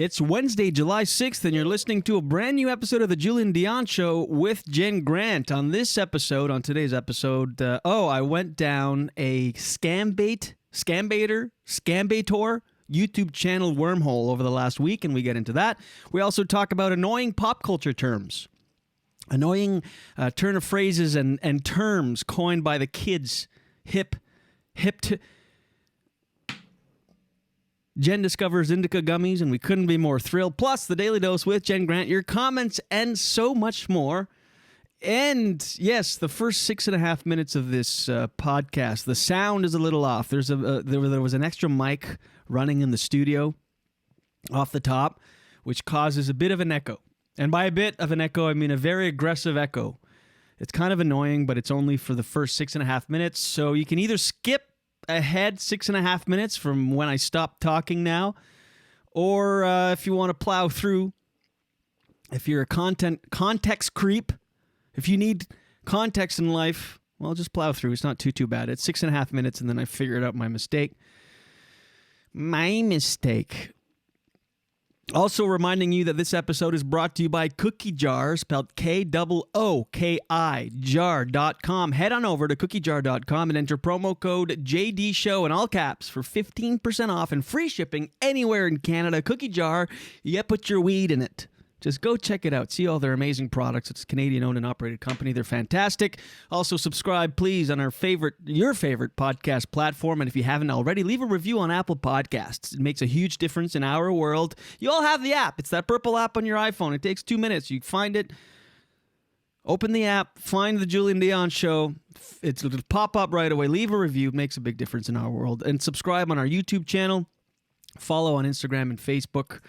It's Wednesday, July 6th, and you're listening to a brand new episode of the Julien and Dionne Show with Jen Grant. On today's episode, I went down a scambaiter YouTube channel wormhole over the last week, and we get into that. We also talk about annoying pop culture terms. Annoying turn of phrases and terms coined by the kids. Jen discovers indica gummies, and we couldn't be more thrilled. Plus, the Daily Dose with Jen Grant, your comments, and so much more. And yes, the first 6.5 minutes of this podcast, the sound is a little off. There was an extra mic running in the studio off the top, which causes a bit of an echo. And by a bit of an echo, I mean a very aggressive echo. It's kind of annoying, but it's only for the first 6.5 minutes. So you can either skip ahead 6.5 minutes from when I stop talking now, or if you want to plow through, if you're a context creep, if you need context in life, well, just plow through. It's not too bad. It's 6.5 minutes, and then I figured out my mistake. Also reminding you that this episode is brought to you by KookiJar, spelled K-O-O-K-I, jar.com. Head on over to KookiJar.com and enter promo code JDSHOW in all caps for 15% off and free shipping anywhere in Canada. KookiJar, you put your weed in it. Just go check it out. See all their amazing products. It's a Canadian-owned and operated company. They're fantastic. Also, subscribe, please, on your favorite podcast platform. And if you haven't already, leave a review on Apple Podcasts. It makes a huge difference in our world. You all have the app. It's that purple app on your iPhone. It takes 2 minutes. You find it, open the app, find the Julien and Dionne Show. It'll pop up right away. Leave a review. It makes a big difference in our world. And subscribe on our YouTube channel. Follow on Instagram and Facebook.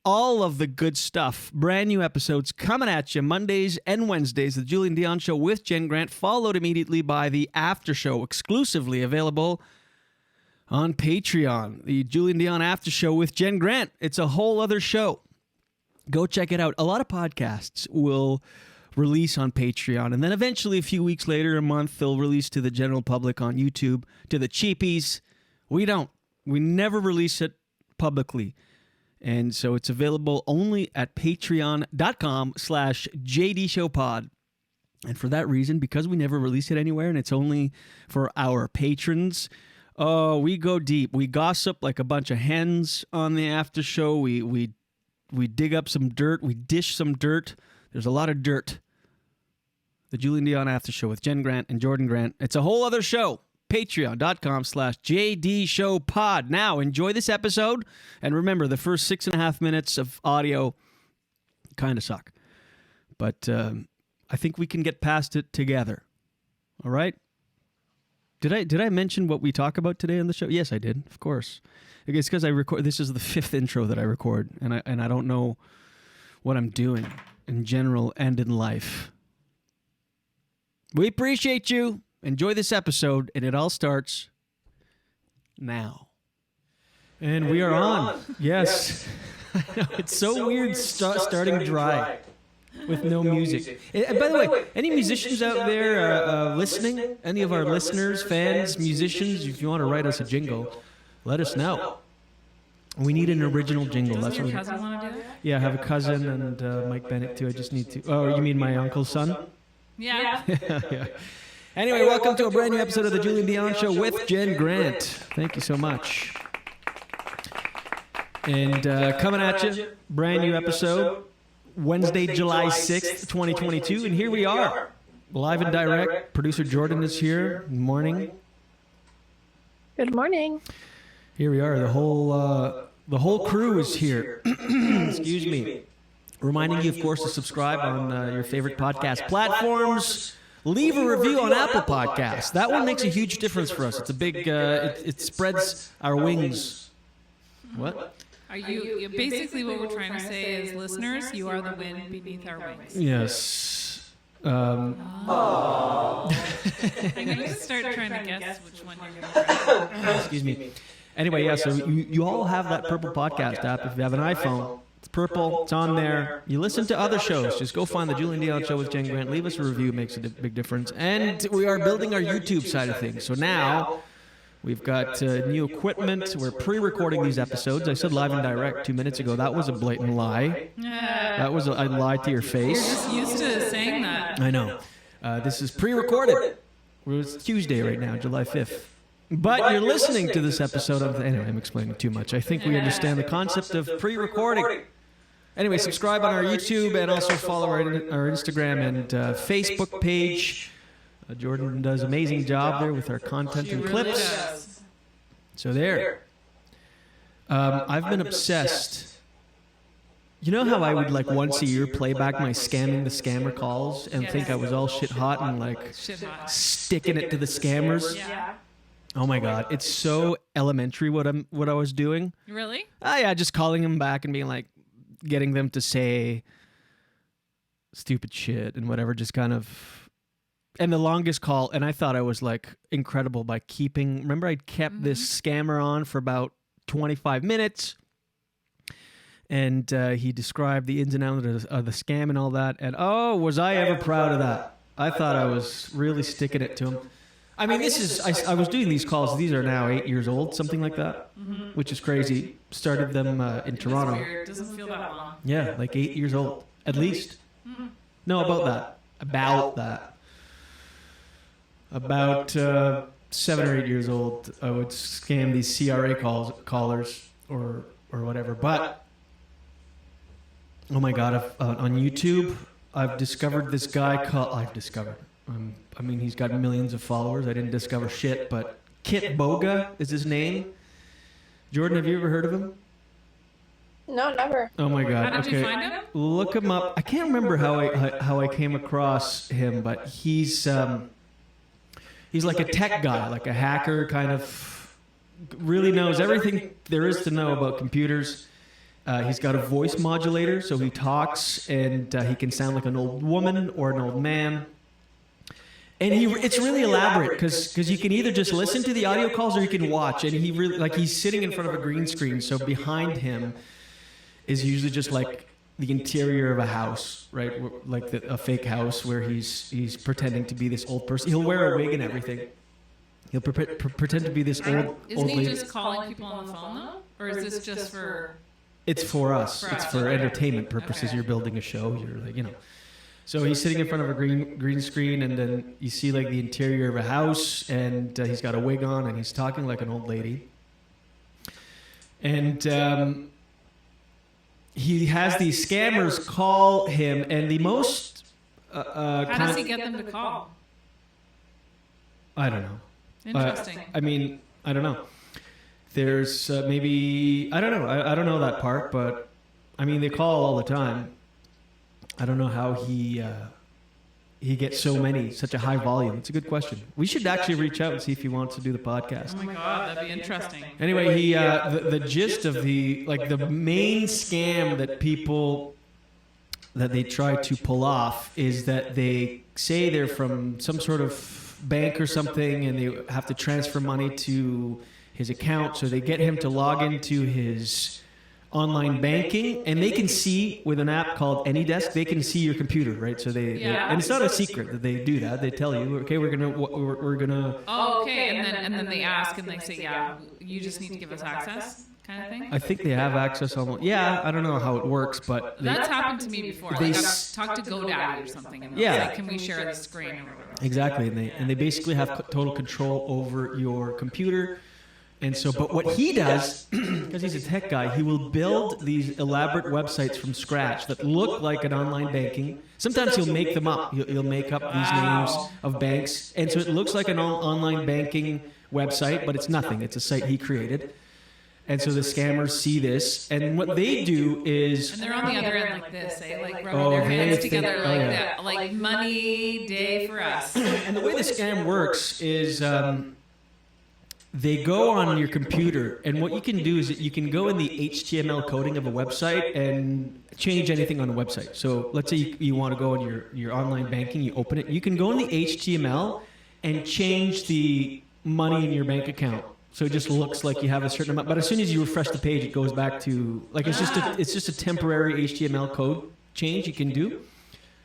All of the good stuff. Brand new episodes coming at you Mondays and Wednesdays. The Julien and Dionne Show with Jen Grant, followed immediately by the After Show, exclusively available on Patreon. The Julien and Dionne After Show with Jen Grant. It's a whole other show. Go check it out. A lot of podcasts will release on Patreon, and then eventually a few weeks later, a month, they'll release to the general public on YouTube. To the cheapies, we don't. We never release it publicly. And so it's available only at patreon.com/JDShowPod. And for that reason, because we never release it anywhere and it's only for our patrons, we go deep. We gossip like a bunch of hens on the after show. We dig up some dirt. We dish some dirt. There's a lot of dirt. The Julien and Dionne After Show with Jen Grant and Jordan Grant. It's a whole other show. Patreon.com/JDShowPod. Now, enjoy this episode. And remember, the first 6.5 minutes of audio kind of suck. But I think we can get past it together. All right? Did I mention what we talk about today on the show? Yes, I did, of course. It's because I record. This is the 5th intro that I record, and I don't know what I'm doing in general and in life. We appreciate you. Enjoy this episode, and it all starts now. And we are on. Yes. I know, it's so weird starting dry with no music. By the way, any musicians out there listening? Any of our listeners, fans, musicians, if you want to write us a jingle, let us know. We need an original jingle. Does your cousin want to do it? Yeah, I have a cousin and Mike Bennett, too. I just need to... Oh, you mean my uncle's son? Yeah. Yeah. Anyway, welcome to a brand new episode of the Julien and Dionne Show with Jen Grant. Thank you so much. And coming at you, brand new episode, Wednesday, July 6th, 2022. And here we are, live and direct. Producer Jordan is here. Good morning. Good morning. Here we are. The whole crew is here. Excuse me. Reminding you, of course, to subscribe on your favorite podcast platforms. Leave a review on Apple Podcasts. That one makes a huge difference for us. It's a big, it spreads our wings. What? Are you basically what we're trying to say is, listeners, you are the wind beneath our wings. Yes. I'm going to start trying to guess which one you're going to try. Excuse me. Anyway, yeah, so you all have that Purple Podcast app. If you have an iPhone, it's purple. It's on there. You listen to other shows. Just go find the Julien and Dionne Show with Jen Grant. Leave us a review. It makes a big difference. And we are building our YouTube side of things. So now We've got new equipment. We're pre-recording these episodes. I said live and direct 2 minutes ago. That was a blatant lie. That was I lied to your face. You're just used to saying that. I know. This is pre-recorded. It's Tuesday right now, July 5th. But you're listening to this episode of... Anyway, I'm explaining too much. I think we understand the concept of pre-recording. Anyway, subscribe on our YouTube and also follow our Instagram and Facebook page. Jordan does an amazing job there with our content and clips. So there. I've been obsessed. You know how I would like once a year play back my scamming the scammer calls and think I was all shit hot and like sticking it to the scammers? Yeah. Oh my God, it's so elementary what I was doing. Really? Oh yeah, just calling them back and being like, getting them to say stupid shit and whatever, just kind of. And the longest call, and I thought I was like incredible by keeping. Remember, I kept this scammer on for about 25 minutes, and he described the ins and outs of the scam and all that. And oh, was I ever proud of that? I thought I was really sticking it to him. I mean, this is, I was doing these calls. These are now 8 years old, something like that, which is crazy. Started them in Toronto. Weird. Doesn't feel that long. Yeah, like 8 years old, at least. No, about that. About 7 or 8 years old, I would scam these CRA callers or whatever. But, oh my God, on YouTube, I've discovered this guy called... I mean, he's got millions of followers. I didn't discover shit, but Kit Boga is his name. Jordan, have you ever heard of him? No, never. Oh my God. How did you find him? Look him up. I can't remember how I came across him, but he's like a tech guy, like a hacker, kind of really knows everything there is to know about computers. He's got a voice modulator, so he talks and he can sound like an old woman or an old man. And it's really elaborate because you can either just listen to the audio calls or you can watch. And he really, like, he's sitting in front of a green screen, so behind him is usually just like the interior of a house, right? Like a fake house where he's pretending to be this old person. He'll wear a wig and everything. He'll pretend to be this old Isn't he lady. just calling people on the phone though, or is this just for? It's for us. It's for entertainment purposes. Okay. You're building a show. You're like, you know. So he's sitting in front of a green screen, and then you see like the interior of a house, and he's got a wig on, and he's talking like an old lady. And he has these scammers call him, and the most How does he get them to call? I don't know. Interesting. I mean, I don't know. There's maybe I don't know. I don't know that part, but I mean they call all the time. I don't know how he gets such a high volume. It's a good question. We should actually reach out and see if he wants to do the podcast. Oh my God, that'd be interesting. Anyway, he the gist of the main scam that they try to pull off is that they say they're from some sort of bank or something, and they have to transfer money to his account. So they get him to log into his online banking, and they can see with an app called AnyDesk, they can see your computer, right? So and it's not a secret that they do that. They tell you, okay, we're gonna. Oh, okay, and then they ask and they say, yeah, you just need to give us access, kind of thing. I think they have access on. Yeah, I don't know how it works, but That's happened to me before. Like I've talked to GoDaddy or something, and they'll say, can we share the screen or whatever? Exactly, and they basically have total control over your computer. And so, but what he does, because he's a tech guy, he will build these elaborate websites from scratch that look like an online banking. Sometimes he'll make them up. He'll make up these names of banks. And so it looks like an online banking website, but it's nothing. It's a site he created. And so the scammers see this, and what they do is... And they're on the other end like this, eh? Like rubbing their hands together like that. Like money day for us. And the way the scam works is... they go on your computer, and what you can do is that you can go in the HTML coding of a website and change anything on the website. So let's say you want to go on your online banking, you open it. You can go in the HTML and change the money in your bank account. So it just looks like you have a certain amount. But as soon as you refresh the page, it goes back to, like, it's just a temporary HTML code change you can do.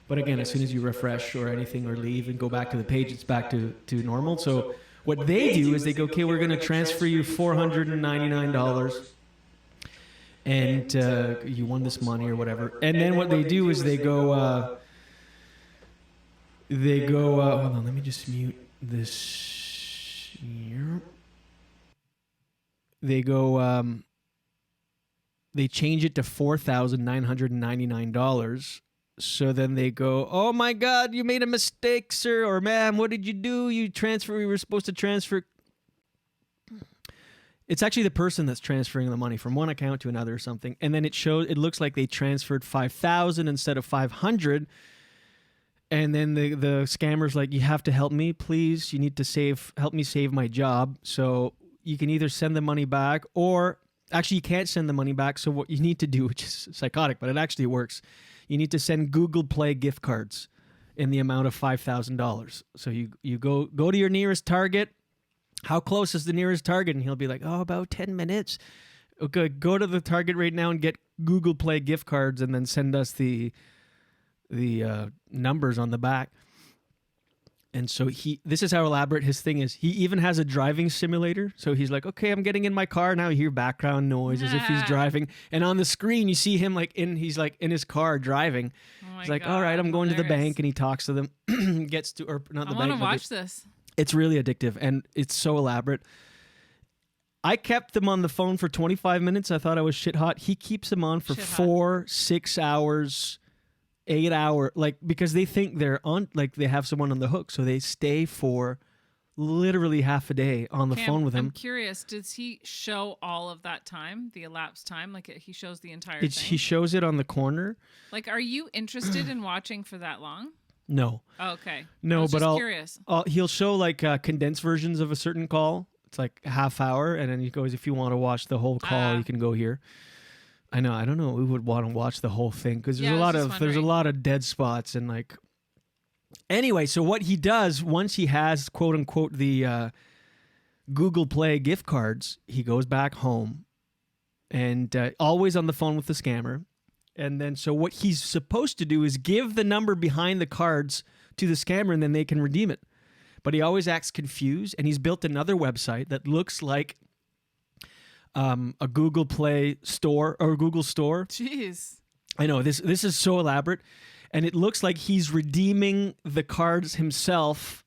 But again, as soon as you refresh or anything or leave and go back to the page, it's back to normal. So What they do is they go, okay, we're going to transfer you $499 and you won this money or whatever. And then what they do is they go, hold on, let me just mute this here. They go, they change it to $4,999. So then they go, oh my God, you made a mistake, sir, or ma'am, what did you do? We were supposed to transfer. It's actually the person that's transferring the money from one account to another or something. And then it looks like they transferred 5,000 instead of 500. And then the scammer's like, you have to help me, please. You need to help me save my job. So you can either send the money back or actually you can't send the money back. So what you need to do, which is psychotic, but it actually works. You need to send Google Play gift cards in the amount of $5,000. So you go to your nearest Target. How close is the nearest Target? And he'll be like, oh, about 10 minutes. Okay, go to the Target right now and get Google Play gift cards and then send us the numbers on the back. And so this is how elaborate his thing is. He even has a driving simulator. So he's like, okay, I'm getting in my car now. You hear background noise as if he's driving. And on the screen, you see him he's like in his car driving. Oh he's like, God, all right, I'm going to the bank. And he talks to them, gets to, or not the bank. I want to watch this. It's really addictive and it's so elaborate. I kept them on the phone for 25 minutes. I thought I was shit hot. He keeps them on for 4, 6 hours. 8 hour, because they think they're on, they have someone on the hook, so they stay for literally half a day on the phone with him. I'm curious, does he show all of that time, the elapsed time? He shows the entire thing? He shows it on the corner. Are you interested in watching for that long? No. Oh, okay. No, but curious. He'll show condensed versions of a certain call. It's like a half hour, and then he goes, if you want to watch the whole call, you can go here. I know. I don't know. We would want to watch the whole thing because there's a lot of dead spots and Anyway, so what he does once he has quote unquote the Google Play gift cards, he goes back home and always on the phone with the scammer. And then so what he's supposed to do is give the number behind the cards to the scammer and then they can redeem it. But he always acts confused and he's built another website that looks like a Google Play store or Google store. Jeez. I know this is so elaborate and it looks like he's redeeming the cards himself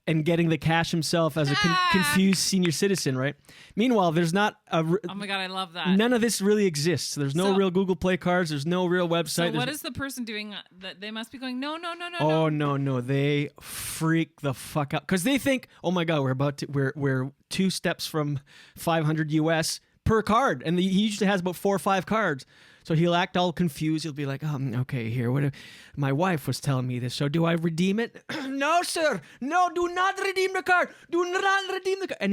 and getting the cash himself as a confused senior citizen, right? Meanwhile, there's not a... oh my God, I love that. None of this really exists. There's no real Google Play cards. There's no real website. So what is the person doing? That they must be going, no. Oh, no. They freak the fuck out. Because they think, oh my God, we're 2 steps from 500 US per card. And he usually has about 4 or 5 cards. So he'll act all confused. He'll be like, okay, here. My wife was telling me this. So do I redeem it? No, sir. No, do not redeem the card. Do not redeem the card. And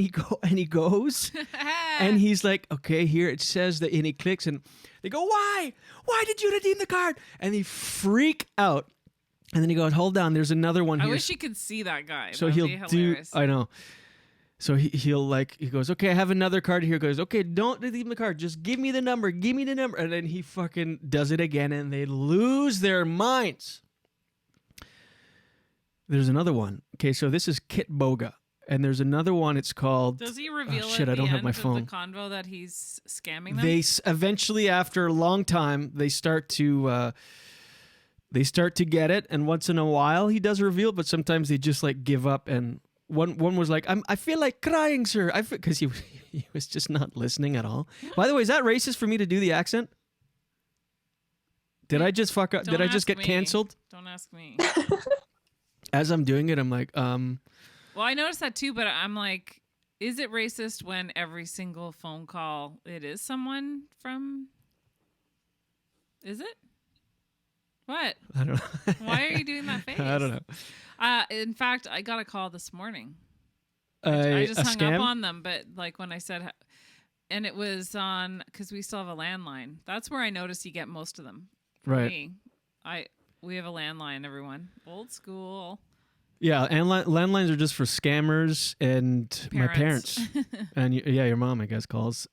he goes. And he's like, okay, here it says that. And he clicks and they go, why? Why did you redeem the card? And they freak out. And then he goes, hold on. There's another one here. I wish you could see that guy. So he'll do. I know. So he goes, okay, I have another card here. He goes, okay, don't redeem the card. Just give me the number. Give me the number. And then he fucking does it again and they lose their minds. There's another one. Okay, so this is Kit Boga. And there's another one. It's called... Does he reveal at the end of the convo that he's scamming them? They eventually, after a long time, they start to get it. And once in a while, he does reveal, but sometimes they just give up and... One was like, I feel like crying, sir. Because he was just not listening at all. By the way, is that racist for me to do the accent? Did I just fuck up? Did I just get canceled? Don't ask me. As I'm doing it, I'm like, Well, I noticed that too, but I'm like, is it racist when every single phone call it is someone from? Is it? What? I don't know. Why are you doing that face? I don't know. In fact, I got a call this morning. I just hung scam? up on them, but when I said, and it was on, because we still have a landline. That's where I notice you get most of them. Right. We have a landline, everyone. Old school. Yeah, and landlines are just for scammers and my parents. And your mom, I guess, calls.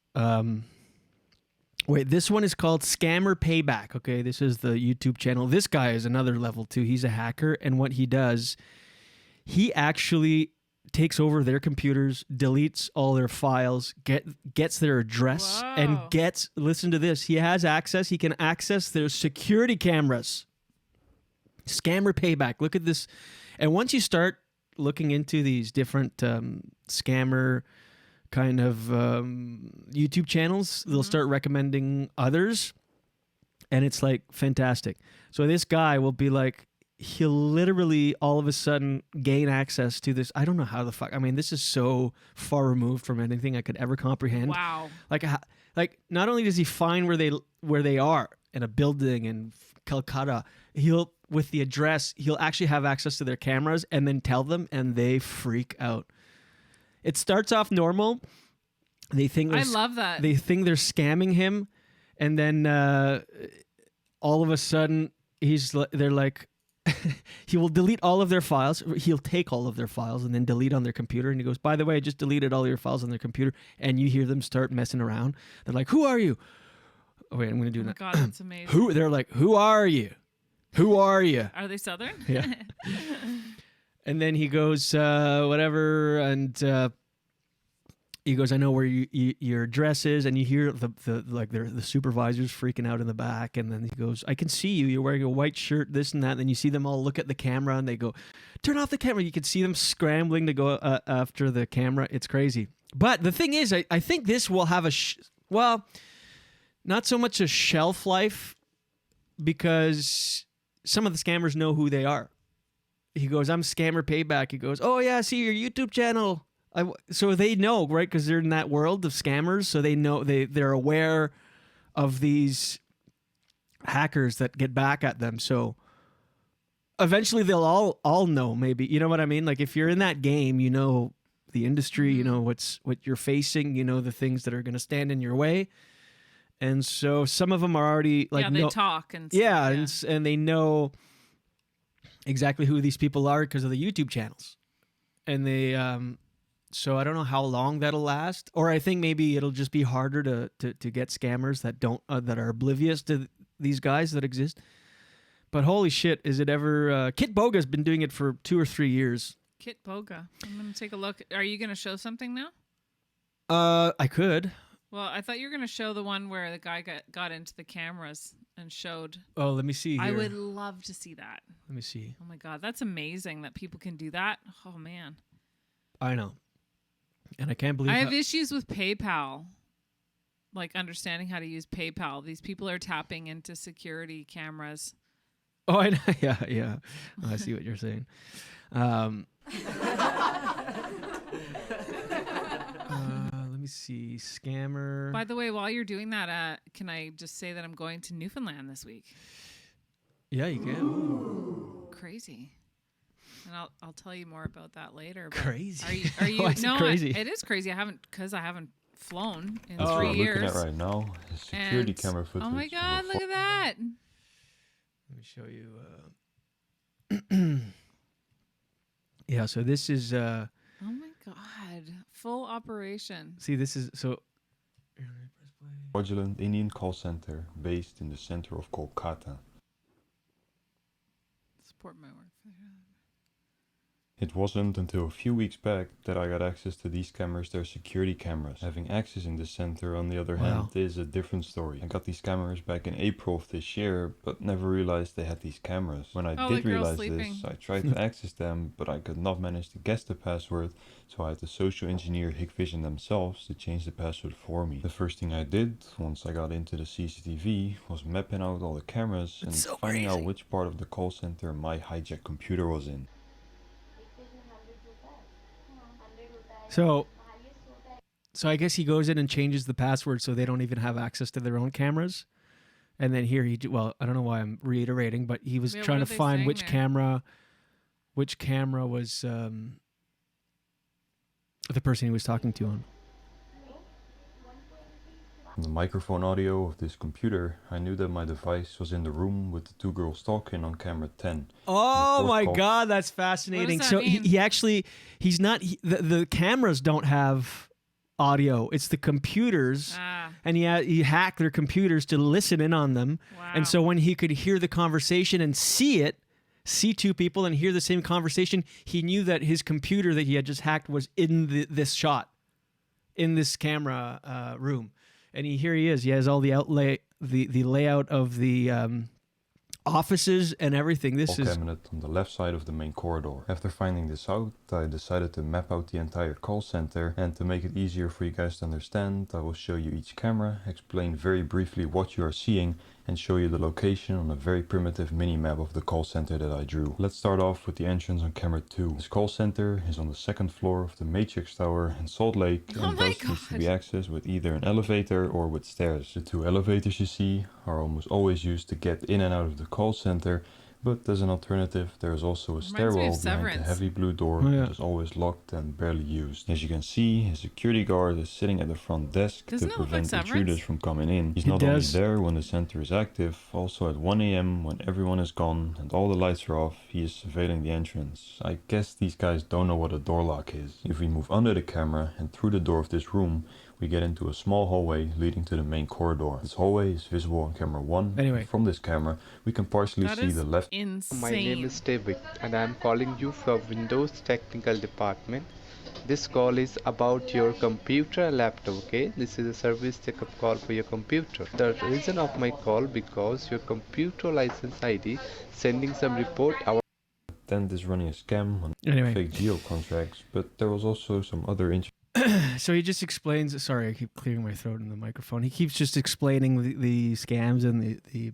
Wait, this one is called Scammer Payback. Okay, this is the YouTube channel. This guy is another level too. He's a hacker, and what he does, he actually takes over their computers, deletes all their files, gets their address, and listen to this, he has access, he can access their security cameras. Scammer payback. Look at this. And once you start looking into these different scammer kind of YouTube channels, they'll start recommending others, and it's like fantastic. So this guy will be like, he'll literally all of a sudden gain access to this. I don't know how the fuck. I mean, this is so far removed from anything I could ever comprehend. Wow. Like not only does he find where they are in a building in Calcutta, he'll with the address, he'll actually have access to their cameras and then tell them, and they freak out. It starts off normal. They think I love that. They think they're scamming him, and then all of a sudden they're like, he will delete all of their files. He'll take all of their files and then delete on their computer. And he goes, by the way, I just deleted all your files on their computer. And you hear them start messing around. They're like, who are you? Oh, wait, I'm going to do that. Oh, my God, that's amazing. They're like, who are you? Who are you? Are they Southern? Yeah. And then he goes, whatever. And he goes, I know where your address is. And you hear the supervisors freaking out in the back. And then he goes, I can see you. You're wearing a white shirt, this and that. And then you see them all look at the camera and they go, turn off the camera. You can see them scrambling to go after the camera. It's crazy. But the thing is, I think this will have not so much a shelf life, because some of the scammers know who they are. He goes, I'm scammer payback. He goes, oh yeah, I see your YouTube channel. So they know, right? Because they're in that world of scammers. So they know, they're aware of these hackers that get back at them. So eventually they'll all know, maybe. You know what I mean? Like if you're in that game, you know the industry, you know what you're facing, you know the things that are going to stand in your way. And so some of them are already like, they talk and and they know exactly who these people are because of the YouTube channels. And they so I don't know how long that'll last, or I think maybe it'll just be harder to get scammers that don't that are oblivious to these guys that exist. But holy shit, is it ever? Kit Boga's been doing it for 2 or 3 years. Kit Boga. I'm gonna take a look. Are you gonna show something now? I could. Well, I thought you were gonna show the one where the guy got into the cameras and showed. Oh, let me see here. I would love to see that. Let me see. Oh my God, that's amazing that people can do that. Oh man. I know. And I can't believe I have issues with PayPal, like understanding how to use PayPal. These people are tapping into security cameras. Oh, I know. Yeah. Oh, I see what you're saying. Let me see. Scammer. By the way, while you're doing that, can I just say that I'm going to Newfoundland this week? Yeah, you can. Ooh. Crazy. And I'll tell you more about that later. Crazy. Are you? Why is it crazy? It is crazy. I haven't flown in That's 3 what I'm years. looking at right now. Security camera footage. Oh my God! Look at that. Let me show you. Yeah. So this is. Oh my God! Full operation. See, this is so. Fraudulent Indian call center based in the center of Kolkata. Support my work. It wasn't until a few weeks back that I got access to these cameras. They're security cameras. Having access in the center, on the other hand, is a different story. I got these cameras back in April of this year, but never realized they had these cameras. When I did realize this, I tried to access them, but I could not manage to guess the password, so I had to social engineer Hikvision themselves to change the password for me. The first thing I did, once I got into the CCTV, was mapping out all the cameras and finding out which part of the call center my hijacked computer was in. So I guess he goes in and changes the password so they don't even have access to their own cameras. And then here I don't know why I'm reiterating, but he was trying to find which camera was the person he was talking to on. From the microphone audio of this computer, I knew that my device was in the room with the 2 girls talking on camera 10. Oh my God, that's fascinating. What does So that mean? he actually, the cameras don't have audio. It's the computers. And he hacked their computers to listen in on them. Wow. And so when he could hear the conversation and see it, see two people and hear the same conversation. He knew that his computer that he had just hacked was in this shot, in this camera room. And here he is. He has all the the layout of the offices and everything. This is cabinet on the left side of the main corridor. After finding this out, I decided to map out the entire call center, and to make it easier for you guys to understand, I will show you each camera, explain very briefly what you are seeing, and show you the location on a very primitive mini-map of the call center that I drew. Let's start off with the entrance on camera 2. This call center is on the second floor of the Matrix Tower in Salt Lake, and thus needs to be accessed with either an elevator or with stairs. The two elevators you see are almost always used to get in and out of the call center, but as an alternative, there is also a stairwell behind the heavy blue door that is always locked and barely used. As you can see, a security guard is sitting at the front desk to prevent intruders from coming in. He's not only there when the center is active, also at 1 a.m. when everyone is gone and all the lights are off, he is surveilling the entrance. I guess these guys don't know what a door lock is. If we move under the camera and through the door of this room, we get into a small hallway leading to the main corridor. This hallway is visible on camera 1. Anyway. From this camera, we can partially see the left. Insane. My name is David and I am calling you from Windows Technical Department. This call is about your computer and laptop, okay? This is a service checkup call for your computer. The reason of my call because your computer license ID sending some report our Is running a scam on fake geo contracts, but there was also some other So he just explains. Sorry, I keep clearing my throat in the microphone. He keeps just explaining the scams and the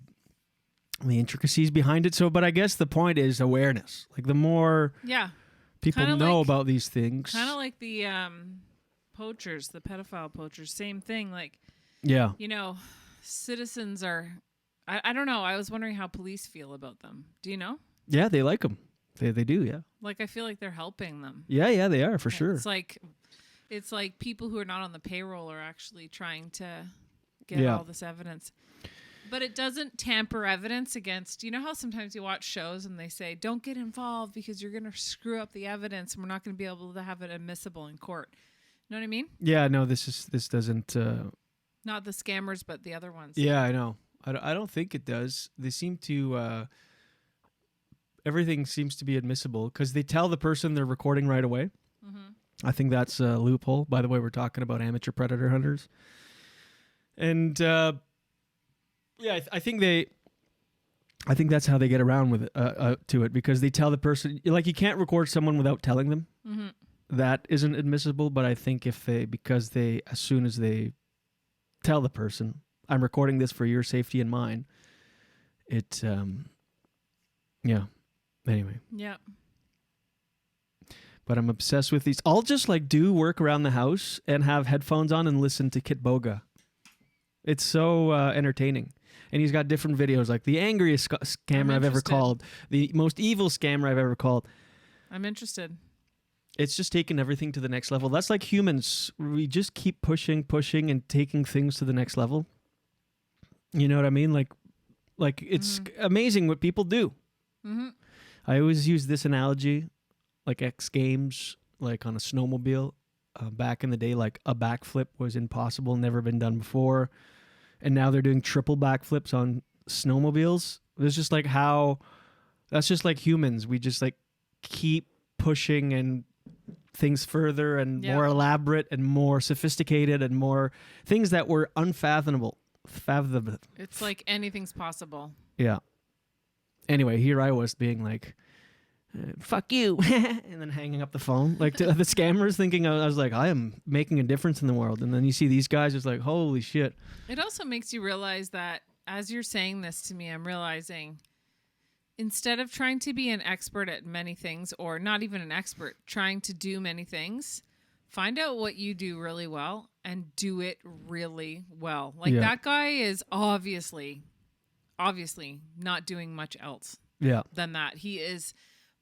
intricacies behind it. So, but I guess the point is awareness. Like the more people know about these things, kind of like the poachers, the pedophile poachers. Same thing. Like, you know, citizens are. I don't know. I was wondering how police feel about them. Do you know? Yeah, they like them. They do. Yeah. Like I feel like they're helping them. Yeah, they are for sure. It's like people who are not on the payroll are actually trying to get all this evidence. But it doesn't tamper evidence against, you know how sometimes you watch shows and they say, don't get involved because you're going to screw up the evidence and we're not going to be able to have it admissible in court. You know what I mean? Yeah, no, this doesn't... Not the scammers, but the other ones. Yeah, I know. I don't think it does. They seem to... everything seems to be admissible because they tell the person they're recording right away. Mm-hmm. I think that's a loophole. By the way, we're talking about amateur predator hunters. And I think that's how they get around with it, to it, because they tell the person, like, you can't record someone without telling them. Mm-hmm. That isn't admissible, but I think as soon as they tell the person, I'm recording this for your safety and mine, anyway. Yeah. But I'm obsessed with these. I'll just do work around the house and have headphones on and listen to Kit Boga. It's so entertaining. And he's got different videos, like the angriest scammer I've ever called, the most evil scammer I've ever called. I'm interested. It's just taking everything to the next level. That's like humans. We just keep pushing and taking things to the next level. You know what I mean? Like it's amazing what people do. Mm-hmm. I always use this analogy. Like X Games, like on a snowmobile. Back in the day, like a backflip was impossible, never been done before. And now they're doing triple backflips on snowmobiles. It's just like that's just like humans. We just keep pushing and things further and more elaborate and more sophisticated and more things that were unfathomable. It's like anything's possible. Yeah. Anyway, here I was being like, fuck you, and then hanging up the phone to the scammers, thinking I was like, I am making a difference in the world. And then you see these guys, it's like, holy shit. It also makes you realize that as you're saying this to me, I'm realizing instead of trying to be an expert at many things, or not even an expert, trying to do many things, find out what you do really well and do it really well. That guy is obviously not doing much else than that. He is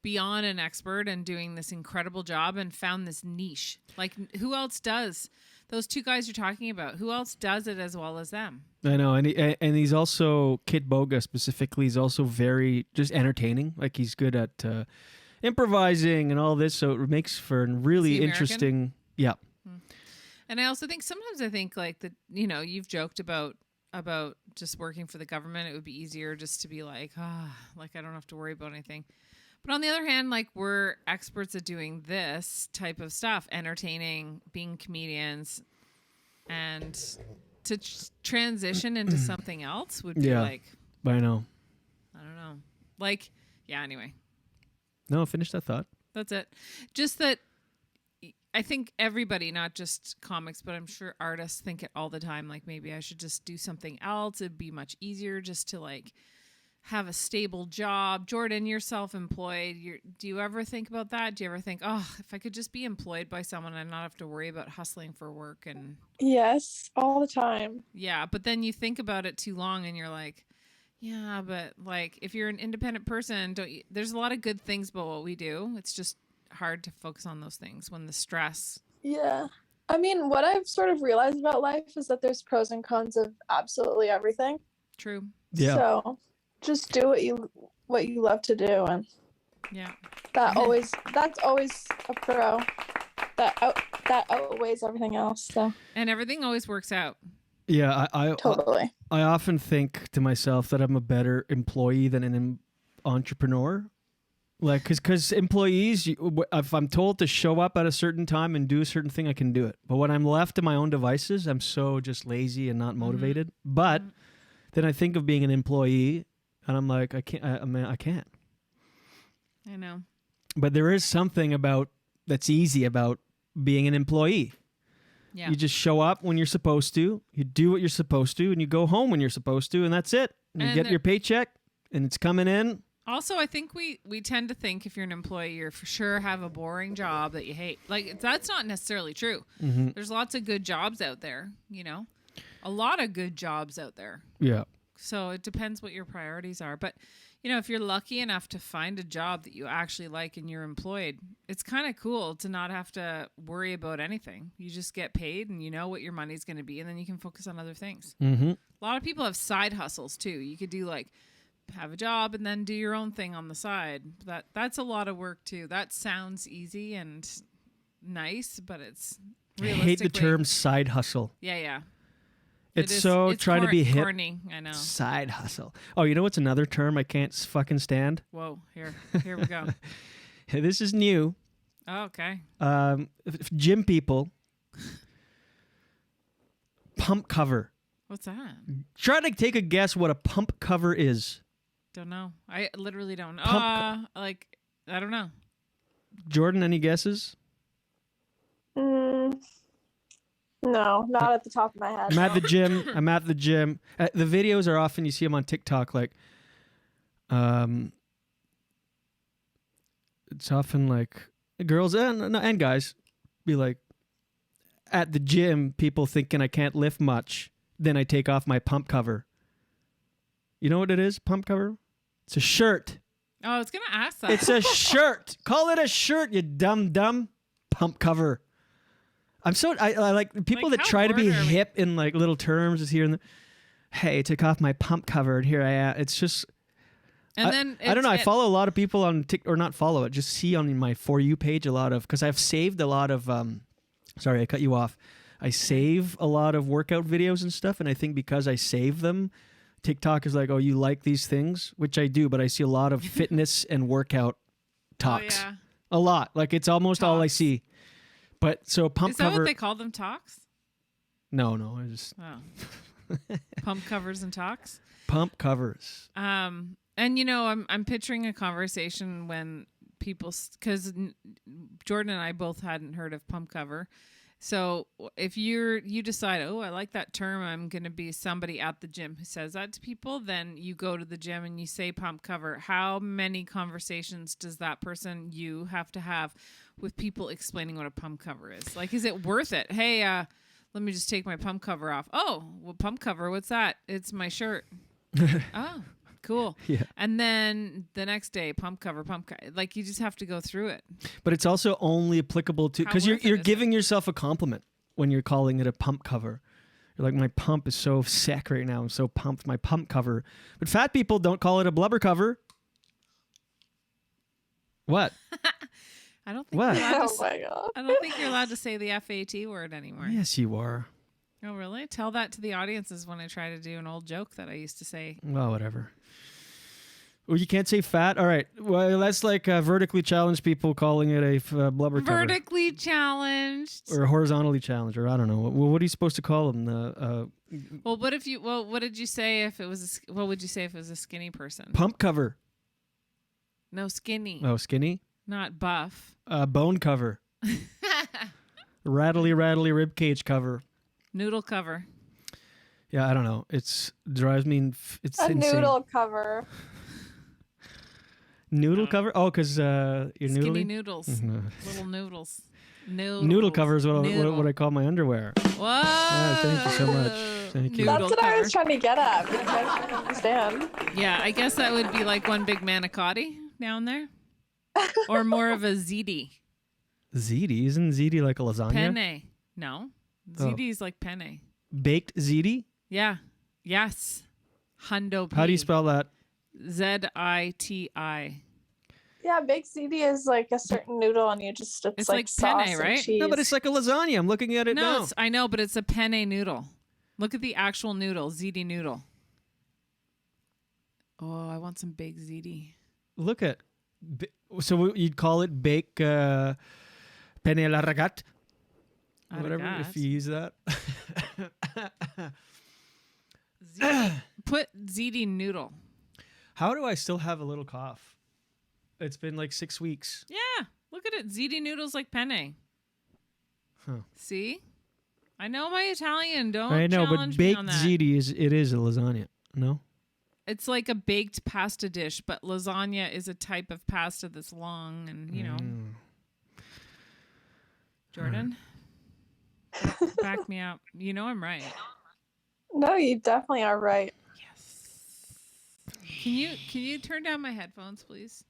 beyond an expert and doing this incredible job and found this niche. Like, who else does? Those two guys you're talking about, who else does it as well as them? I know, and he's also, Kit Boga specifically, he's also very just entertaining. Like, he's good at improvising and all this, so it makes for a really interesting... Yeah. And I also think, sometimes I think, you've joked about about just working for the government. It would be easier just to be like, like I don't have to worry about anything. But on the other hand, like we're experts at doing this type of stuff, entertaining, being comedians, and to transition into something else would be like, I know. I don't know. Like, yeah, anyway. No, finish that thought. That's it. Just that I think everybody, not just comics, but I'm sure artists think it all the time. Like maybe I should just do something else. It'd be much easier just to like have a stable job. Jordan, you're self-employed. Do you ever think about that? Do you ever think, oh, if I could just be employed by someone and not have to worry about hustling for work? And Yes, all the time. yeah, but then you think about it too long and you're like, yeah, but like if you're an independent person, there's a lot of good things about what we do. It's just hard to focus on those things when the stress. Yeah. I mean, what I've sort of realized about life is that there's pros and cons of absolutely everything. True. Yeah. So just do what you love to do, and Yeah. that's always a pro. That outweighs everything else. So And everything always works out. Yeah, totally. I often think to myself that I'm a better employee than an entrepreneur. Like, because employees, if I'm told to show up at a certain time and do a certain thing, I can do it. But when I'm left to my own devices, I'm so just lazy and not motivated. But then I think of being an employee, and I'm like, I can't. I can't. I know. But there is something that's easy about being an employee. Yeah. You just show up when you're supposed to, you do what you're supposed to, and you go home when you're supposed to, and that's it. And you get your paycheck, and it's coming in. Also, I think we tend to think if you're an employee, you're for sure have a boring job that you hate. Like, that's not necessarily true. Mm-hmm. There's lots of good jobs out there, you know? A lot of good jobs out there. Yeah. So it depends what your priorities are. But, you know, if you're lucky enough to find a job that you actually like and you're employed, it's kind of cool to not have to worry about anything. You just get paid and you know what your money's going to be, and then you can focus on other things. Mm-hmm. A lot of people have side hustles, too. You could do, like, have a job and then do your own thing on the side. That's a lot of work, too. That sounds easy and nice, but it's I hate the realistically- term side hustle. Yeah. It's trying to be hip. Corny, I know. Side hustle. Oh, you know what's another term I can't fucking stand? Whoa, here we go. This is new. Oh, okay. Gym people. Pump cover. What's that? Try to take a guess what a pump cover is. Don't know. I literally don't know. Pump I don't know. Jordan, any guesses? No, not at the top of my head. I'm at the gym. The videos are often, you see them on TikTok, like, it's often like girls and guys be like, at the gym, people thinking I can't lift much. Then I take off my pump cover. You know what it is, pump cover? It's a shirt. Oh, I was going to ask that. It's a shirt. Call it a shirt, you dumb. Pump cover. I like people Like, that how try to be bored are we? hip in like little terms is here and there. Hey, I took off my pump cover and here I am. It's just, And then I don't know. I follow a lot of people on TikTok, or not follow it, just see on my For You page a lot of, because I've saved a lot of, sorry, I cut you off. I save a lot of workout videos and stuff. And I think because I save them, TikTok is like, oh, you like these things, which I do, but I see a lot of fitness and workout talks. Oh, yeah. A lot. Like it's almost all I see. But so pump Is that cover. what they call them, talks? No, I just Oh. Pump covers and talks? pump covers. And you know, I'm picturing a conversation when people, because Jordan and I both hadn't heard of pump cover. So if you decide, oh, I like that term, I'm going to be somebody at the gym who says that to people, then you go to the gym and you say pump cover. How many conversations does that person you have to have with people explaining what a pump cover is? Like, is it worth it? Hey, let me just take my pump cover off. Oh, well, pump cover, what's that? It's my shirt. Oh, cool. Yeah. And then the next day, pump cover. Like, you just have to go through it. But it's also only applicable to, How because worth it you're is giving yourself a compliment when you're calling it a pump cover. You're like, my pump is so sick right now. I'm so pumped. My pump cover. But fat people don't call it a blubber cover. What? I don't think What? you're allowed Oh my god. I don't think you're allowed to say the FAT word anymore. Yes, you are. Oh, really? Tell that to the audiences when I try to do an old joke that I used to say. Well, whatever. Well, you can't say fat? All right. Well, that's like vertically challenged people calling it a blubber cover. Vertically challenged. Or horizontally challenged, or I don't know. Well, what are you supposed to call them? Well, what if you? Well, what did you say if it was? What would you say if it was a skinny person? Pump cover. No, skinny. Oh, skinny? Not buff. Bone cover. Rattly rib cage cover. Noodle cover. Yeah, I don't know. It's drives me. It's A insane. noodle cover. Noodle cover? Oh, because you're Skinny noodling? noodles. Little noodles. Noodle cover is what I call my underwear. Whoa! Thank you so much. Thank you. That's Noodle what I cover. was trying to get at. But you guys didn't understand. Yeah, I guess that would be like one big manicotti down there. Or more of a ziti. Ziti? Isn't ziti like a lasagna? Penne. No. Ziti is like penne. Baked ziti? Yeah. Yes. Hundo P. How do you spell that? Ziti. Yeah, baked ziti is like a certain noodle, and it's like sauce penne, right? and cheese. No, but it's like a lasagna. I'm looking at it No, now. I know, but it's a penne noodle. Look at the actual noodle, ziti noodle. Oh, I want some baked ziti. Look at. So you'd call it baked penne alla ragat? Whatever, if you use that. Put ziti noodle. How do I still have a little cough? It's been like 6 weeks. Yeah, look at it. Ziti noodles like penne. Huh. See? I know my Italian. Don't I know, but challenge me baked on that. ziti is a lasagna. No? It's like a baked pasta dish, but lasagna is a type of pasta that's long and, you know. Jordan? Back me up. You know I'm right. No, you definitely are right. Yes. Can you turn down my headphones, please?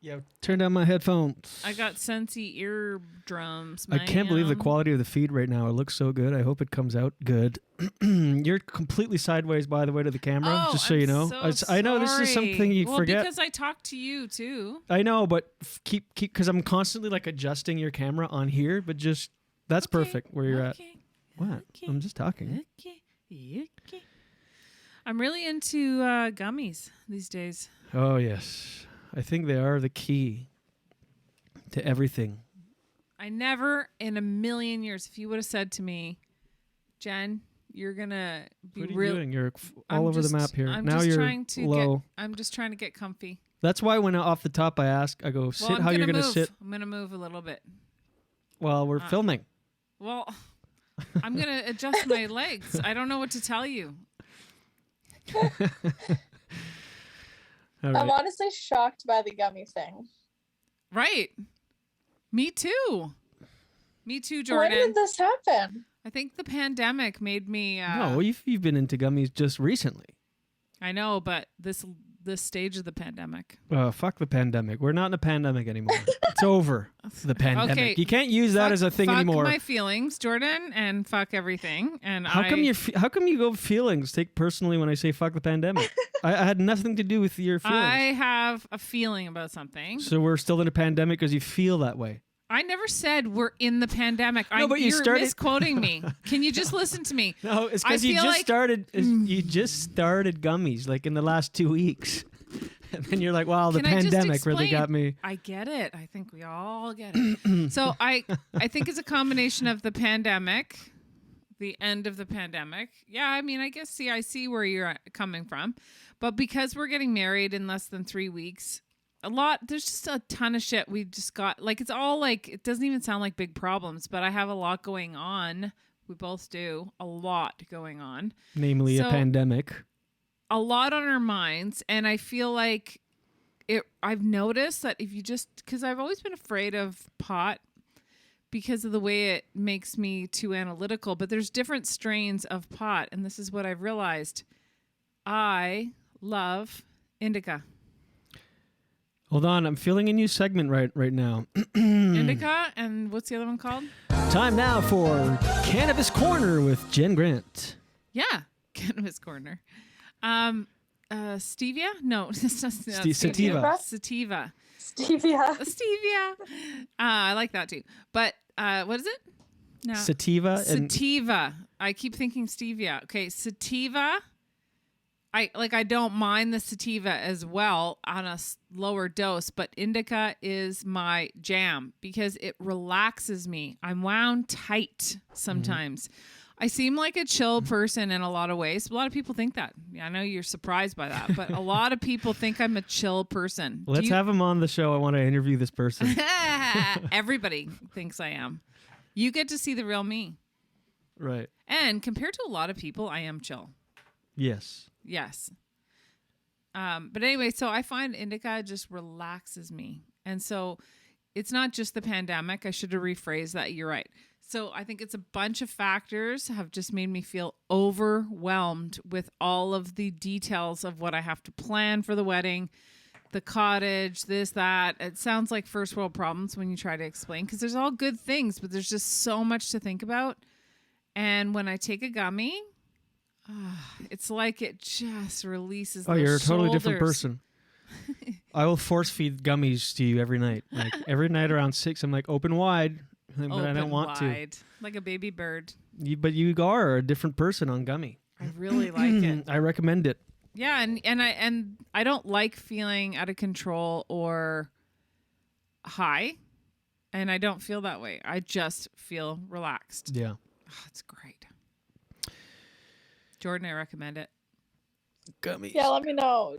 Yeah, turn down my headphones. I got Sensi eardrums. I can't believe the quality of the feed right now. It looks so good. I hope it comes out good. You're completely sideways, by the way, to the camera, just so you know. I know this is something you forget. Well, because I talk to you, too. I know, but keep because I'm constantly like adjusting your camera on here, but just that's perfect where you're at. What? I'm just talking. Okay. I'm really into gummies these days. Oh, yes. I think they are the key to everything. I never in a million years, if you would have said to me, Jen, you're going to be What are you doing? You're all over the map here. I'm Now just you're trying to low. I'm just trying to get comfy. That's why when off the top I ask, I go, sit Well, how you're going to move. sit. I'm going to move a little bit. Well, we're filming. Well, I'm going to adjust my legs. I don't know what to tell you. All right. I'm honestly shocked by the gummy thing. Right. Me too. Me too, When Jordan. did this happen? I think the pandemic made me. No, you've been into gummies just recently. I know, but this stage of the pandemic. Fuck the pandemic. We're not in a pandemic anymore. It's over. The pandemic. Okay. You can't use that as a thing anymore. Fuck my feelings, Jordan, and fuck everything. And How come you go feelings take personally when I say fuck the pandemic? I had nothing to do with your feelings. I have a feeling about something. So we're still in a pandemic because you feel that way. I never said we're in the pandemic. No, but you're started misquoting me. Can you just listen to me? No, it's because you just started gummies like in the last 2 weeks. And then you're like, wow, the Can I just pandemic really explain? got me. I get it. I think we all get it. So I think it's a combination of the pandemic, the end of the pandemic. Yeah, I mean, I guess, I see where you're coming from. But because we're getting married in less than 3 weeks, there's just a ton of shit we just got. Like, it's all like, it doesn't even sound like big problems, but I have a lot going on. We both do. A lot going on. Namely a pandemic. A lot on our minds, and I feel like I've noticed that if you because I've always been afraid of pot because of the way it makes me too analytical, but there's different strains of pot, and this is what I've realized. I love indica. Hold on, I'm feeling a new segment right now. Indica, and what's the other one called? Time now for Cannabis Corner with Jen Grant. Yeah, Cannabis Corner. Stevia? No, it's not Sativa. Sativa. Stevia. Stevia. I like that too. But what is it? No. Sativa. Sativa. I keep thinking stevia. Okay, sativa. I don't mind the sativa as well on a lower dose, but indica is my jam because it relaxes me. I'm wound tight sometimes. I seem like a chill person in a lot of ways. A lot of people think that. I know you're surprised by that, but a lot of people think I'm a chill person. Let's have him on the show. I want to interview this person. Everybody thinks I am. You get to see the real me. Right. And compared to a lot of people, I am chill. Yes. Yes. But anyway, so I find indica just relaxes me. And so it's not just the pandemic. I should have rephrased that. You're right. So I think it's a bunch of factors have just made me feel overwhelmed with all of the details of what I have to plan for the wedding, the cottage, this, that. It sounds like first world problems when you try to explain because there's all good things, but there's just so much to think about. And when I take a gummy, it's like it just releases. Oh, you're a totally shoulders. different person. I will force feed gummies to you every night. Like every night around 6, I'm like open wide, but I don't want to. Like a baby bird. But you are a different person on gummy. I really like it. I recommend it. Yeah, and I don't like feeling out of control or high, and I don't feel that way. I just feel relaxed. Yeah. Oh, it's great. Jordan, I recommend it. Gummies. Yeah, let me know.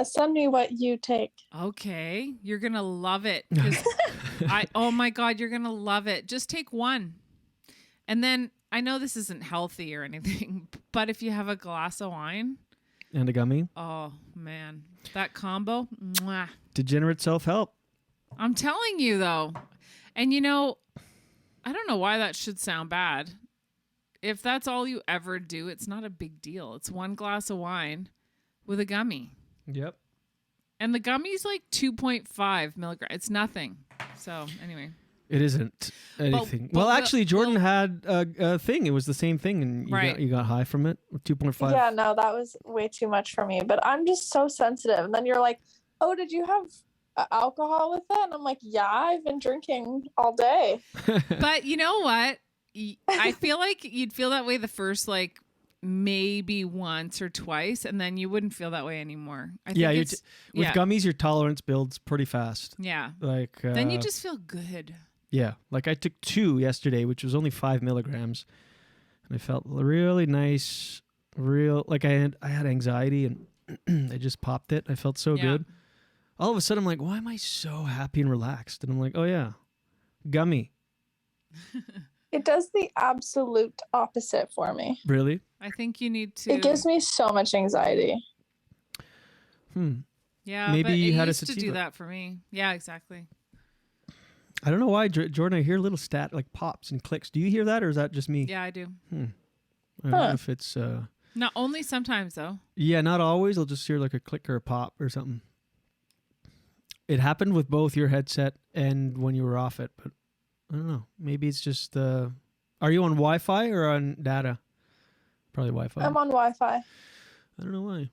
Send me what you take. Okay, you're gonna love it. 'Cause oh my God, you're gonna love it. Just take one, and then I know this isn't healthy or anything, but if you have a glass of wine And a gummy. oh man, that combo, mwah. Degenerate self-help. I'm telling you though, and I don't know why that should sound bad. If that's all you ever do, it's not a big deal. It's one glass of wine with a gummy. Yep. And the gummy's like 2.5 milligrams. It's nothing. So anyway. It isn't anything. but Actually, Jordan had a thing. It was the same thing, and you got high from it. 2.5. Yeah, no, that was way too much for me. But I'm just so sensitive. And then you're like, "Oh, did you have alcohol with it?" And I'm like, "Yeah, I've been drinking all day." But you know what? I feel like you'd feel that way the first maybe once or twice, and then you wouldn't feel that way anymore. I think with gummies, your tolerance builds pretty fast. Yeah. Then you just feel good. Yeah. Like I took 2 yesterday, which was only 5 milligrams, and I felt really nice. I had anxiety, and I just popped it. I felt so good. All of a sudden, I'm like, why am I so happy and relaxed? And I'm like, oh yeah, gummy. It does the absolute opposite for me. Really? I think you need to. It gives me so much anxiety. Yeah, maybe but you had a used to do sativa. that for me. Yeah, exactly. I don't know why, Jordan. I hear little like pops and clicks. Do you hear that, or is that just me? Yeah, I do. I don't know if it's. Not only sometimes though. Yeah, not always. I'll just hear like a click or a pop or something. It happened with both your headset and when you were off it, but I don't know. Maybe it's just. Are you on Wi-Fi or on data? Probably Wi-Fi. I'm on Wi-Fi. I don't know why.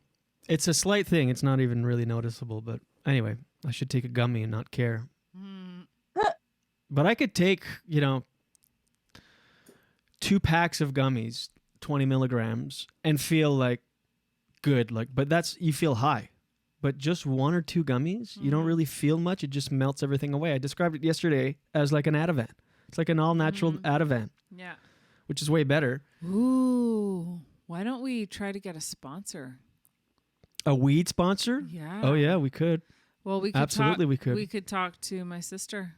It's a slight thing. It's not even really noticeable. But anyway, I should take a gummy and not care. But I could take, 2 packs of gummies, 20 milligrams, and feel like good. But you feel high. But just 1 or 2 gummies, you don't really feel much. It just melts everything away. I described it yesterday as like an Ativan. It's like an all-natural Ativan. Yeah. Which is way better. Ooh. Why don't we try to get a sponsor? A weed sponsor? Yeah. Oh, yeah, we could. Well, we could Absolutely, we could. We could talk to my sister.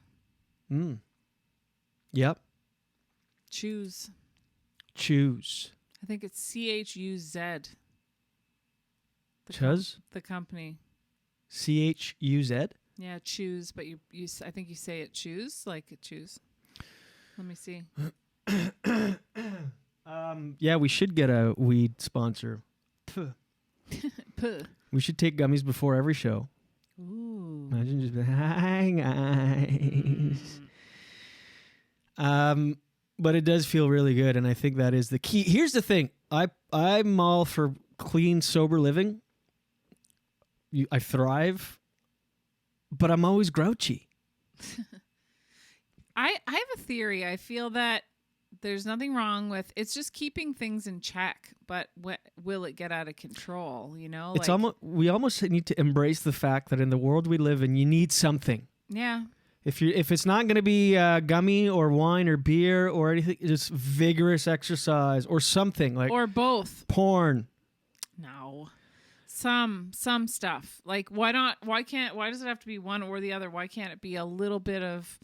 Yep. Choose. I think it's CHUZ. Chuz? The company. CHUZ? Yeah, choose, but you I think you say it choose, like it choose. Let me see. Yeah, we should get a weed sponsor. We should take gummies before every show. Ooh. Imagine just hi guys. But it does feel really good, and I think that is the key. Here's the thing. I'm all for clean, sober living. I thrive, but I'm always grouchy. I have a theory. I feel that there's nothing wrong with it's just keeping things in check, but will it get out of control? You know, It's almost we almost need to embrace the fact that in the world we live in, you need something. yeah. If it's not going to be gummy or wine or beer or anything, just vigorous exercise or something like Or both. porn. No. Some stuff. Like why does it have to be one or the other? Why can't it be a little bit of